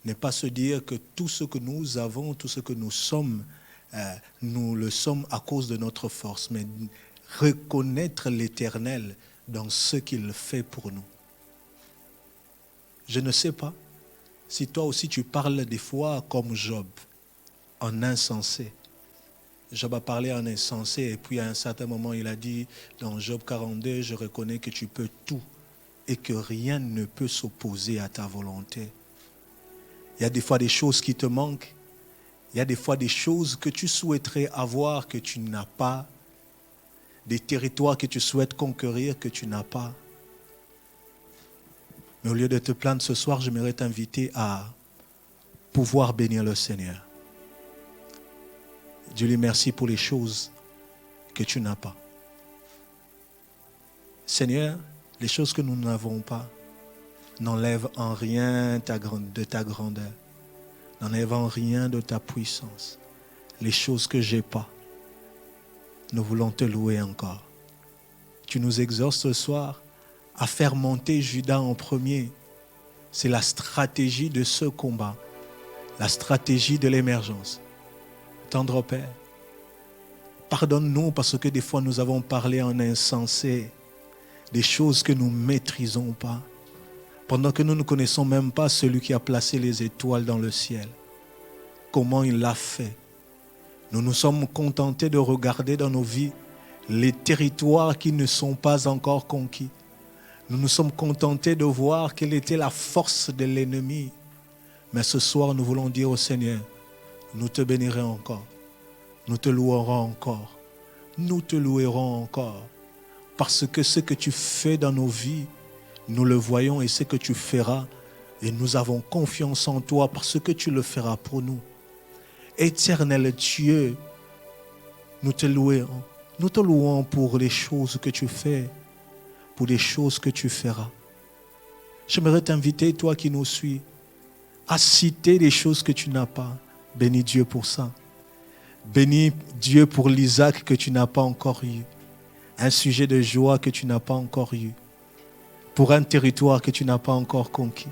Ne pas se dire que tout ce que nous avons, tout ce que nous sommes, nous le sommes à cause de notre force, mais reconnaître l'Éternel dans ce qu'il fait pour nous. Je ne sais pas si toi aussi tu parles des fois comme Job, en insensé. Job a parlé en insensé et puis à un certain moment il a dit dans Job 42, je reconnais que tu peux tout et que rien ne peut s'opposer à ta volonté. Il y a des fois des choses qui te manquent, il y a des fois des choses que tu souhaiterais avoir que tu n'as pas, des territoires que tu souhaites conquérir que tu n'as pas. Mais au lieu de te plaindre ce soir, j'aimerais t'inviter à pouvoir bénir le Seigneur. Dieu lui merci pour les choses que tu n'as pas. Seigneur, les choses que nous n'avons pas n'enlèvent en rien de ta grandeur, n'enlèvent en rien de ta puissance. les choses que je n'ai pas. Nous voulons te louer encore. Tu nous exhortes ce soir à faire monter Judas en premier. C'est la stratégie de ce combat, la stratégie de l'émergence. Tendre Père, pardonne-nous parce que des fois nous avons parlé en insensé des choses que nous ne maîtrisons pas, pendant que nous ne connaissons même pas celui qui a placé les étoiles dans le ciel. Comment il l'a fait? Nous nous sommes contentés de regarder dans nos vies les territoires qui ne sont pas encore conquis. Nous nous sommes contentés de voir quelle était la force de l'ennemi. Mais ce soir, nous voulons dire au Seigneur, nous te bénirons encore, nous te louerons encore, nous te louerons encore. Parce que ce que tu fais dans nos vies, nous le voyons et ce que tu feras, et nous avons confiance en toi parce que tu le feras pour nous. Éternel Dieu, nous te louons. Nous te louons pour les choses que tu fais, pour les choses que tu feras. J'aimerais t'inviter, toi qui nous suis, à citer les choses que tu n'as pas. Bénis Dieu pour ça. Bénis Dieu pour l'Isaac que tu n'as pas encore eu. Un sujet de joie que tu n'as pas encore eu. Pour un territoire que tu n'as pas encore conquis.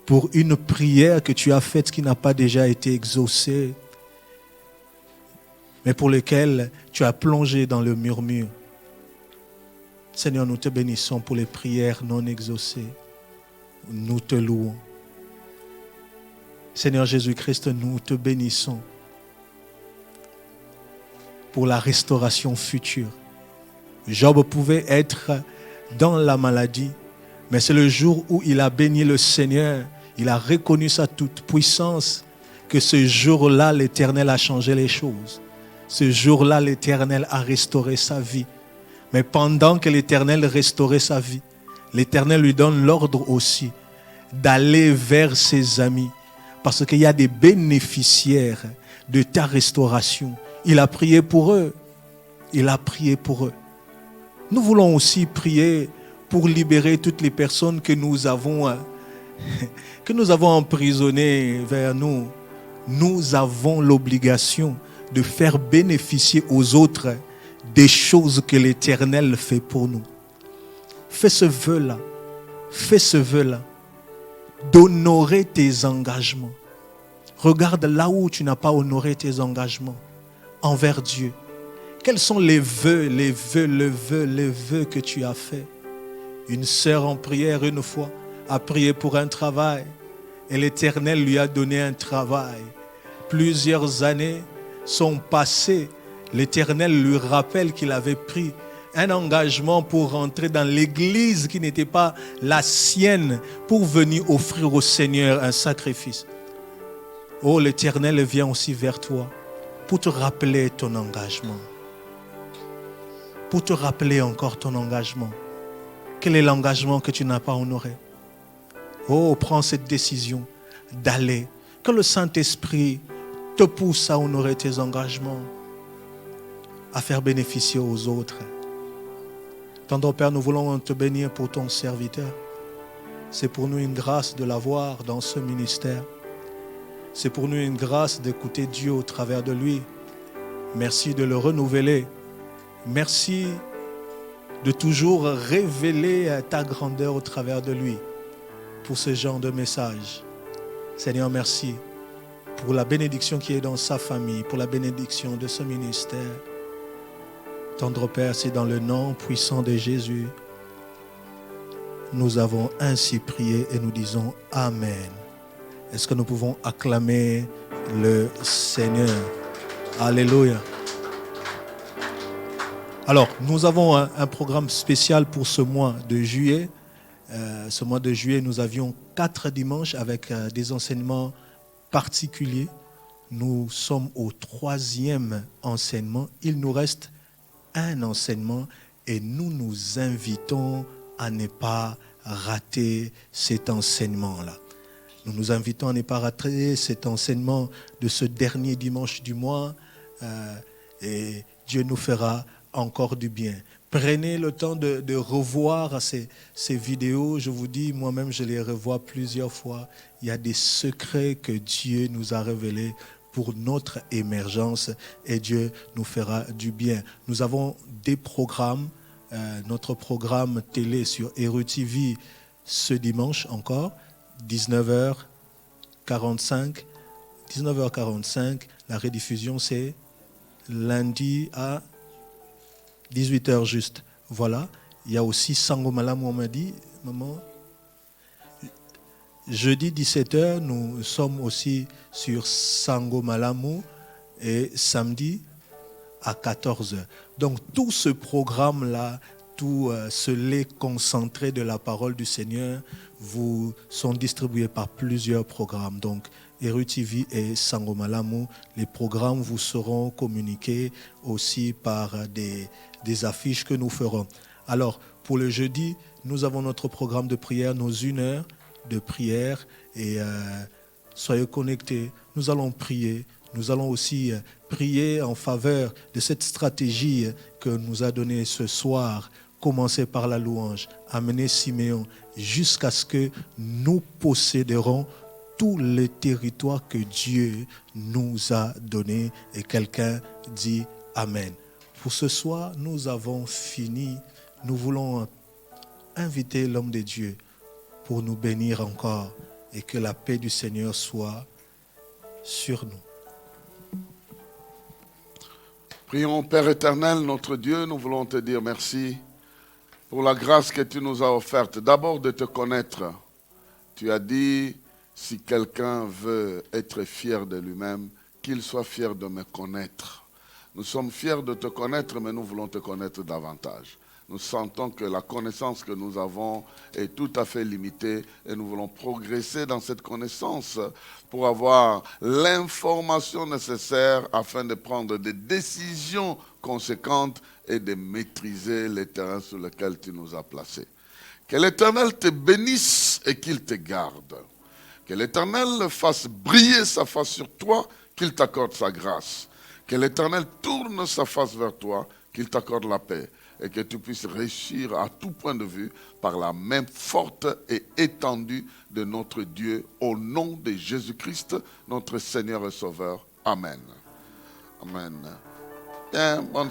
Pour une prière que tu as faite qui n'a pas déjà été exaucée, mais pour laquelle tu as plongé dans le murmure. Seigneur, nous te bénissons pour les prières non exaucées. Nous te louons. Seigneur Jésus-Christ, nous te bénissons pour la restauration future. Job pouvait être dans la maladie, mais c'est le jour où il a béni le Seigneur, il a reconnu sa toute-puissance, que ce jour-là, l'Éternel a changé les choses. Ce jour-là, l'Éternel a restauré sa vie. Mais pendant que l'Éternel restaurait sa vie, l'Éternel lui donne l'ordre aussi d'aller vers ses amis. Parce qu'il y a des bénéficiaires de ta restauration. Il a prié pour eux. Il a prié pour eux. Nous voulons aussi prier pour libérer toutes les personnes que nous avons emprisonnées vers nous. Nous avons l'obligation de faire bénéficier aux autres des choses que l'Éternel fait pour nous. Fais ce vœu-là. Fais ce vœu-là. D'honorer tes engagements. Regarde là où tu n'as pas honoré tes engagements envers Dieu. Quels sont les vœux que tu as faits? Une sœur en prière une fois a prié pour un travail et l'Éternel lui a donné un travail. Plusieurs années sont passées. L'Éternel lui rappelle qu'il avait pris un engagement pour rentrer dans l'église qui n'était pas la sienne pour venir offrir au Seigneur un sacrifice. Oh, l'Éternel vient aussi vers toi pour te rappeler ton engagement. Pour te rappeler encore ton engagement. Quel est l'engagement que tu n'as pas honoré? Oh, prends cette décision d'aller. Que le Saint-Esprit te pousse à honorer tes engagements, à faire bénéficier aux autres. Tendre Père, nous voulons te bénir pour ton serviteur. C'est pour nous une grâce de l'avoir dans ce ministère. C'est pour nous une grâce d'écouter Dieu au travers de lui. Merci de le renouveler. Merci de toujours révéler ta grandeur au travers de lui pour ce genre de message. Seigneur, merci pour la bénédiction qui est dans sa famille, pour la bénédiction de ce ministère. Tendre Père, c'est dans le nom puissant de Jésus. Nous avons ainsi prié et nous disons Amen. Est-ce que nous pouvons acclamer le Seigneur? Alléluia. Alors, nous avons un programme spécial pour ce mois de juillet. Ce mois de juillet, nous avions 4 dimanches avec des enseignements particuliers. Nous sommes au 3e enseignement. Il nous reste un enseignement et nous nous invitons à ne pas rater cet enseignement-là. Nous nous invitons à ne pas rater cet enseignement de ce dernier dimanche du mois et Dieu nous fera encore du bien. Prenez le temps de revoir ces vidéos. Je vous dis, moi-même, je les revois plusieurs fois. Il y a des secrets que Dieu nous a révélés pour notre émergence et Dieu nous fera du bien. Nous avons des programmes, notre programme télé sur Héros TV ce dimanche encore, 19h45. 19h45, la rediffusion c'est lundi à 18h juste. Voilà. Il y a aussi Sango Malamu, on m'a dit, maman. Jeudi 17h, nous sommes aussi sur Sango Malamu et samedi à 14h. Donc tout ce programme-là, tout ce lait concentré de la parole du Seigneur vous sont distribués par plusieurs programmes. Donc Héros TV et Sango Malamu, les programmes vous seront communiqués aussi par des affiches que nous ferons. Alors pour le jeudi, nous avons notre programme de prière, nos 1 heure de prière et soyez connectés, nous allons prier. Nous allons aussi prier en faveur de cette stratégie que nous a donnée ce soir. Commencer par la louange, amener Siméon jusqu'à ce que nous posséderons tous les territoires que Dieu nous a donnés. Et quelqu'un dit Amen. Pour ce soir, nous avons fini. Nous voulons inviter l'homme de Dieu pour nous bénir encore et que la paix du Seigneur soit sur nous. Prions, Père éternel, notre Dieu, nous voulons te dire merci pour la grâce que tu nous as offerte. D'abord de te connaître. Tu as dit, si quelqu'un veut être fier de lui-même, qu'il soit fier de me connaître. Nous sommes fiers de te connaître, mais nous voulons te connaître davantage. Nous sentons que la connaissance que nous avons est tout à fait limitée et nous voulons progresser dans cette connaissance pour avoir l'information nécessaire afin de prendre des décisions conséquentes et de maîtriser les terrains sur lesquels tu nous as placés. Que l'Éternel te bénisse et qu'il te garde. Que l'Éternel fasse briller sa face sur toi, qu'il t'accorde sa grâce. Que l'Éternel tourne sa face vers toi, qu'il t'accorde la paix. Et que tu puisses réussir à tout point de vue par la main forte et étendue de notre Dieu, au nom de Jésus-Christ, notre Seigneur et Sauveur. Amen. Amen. Bien, bonne...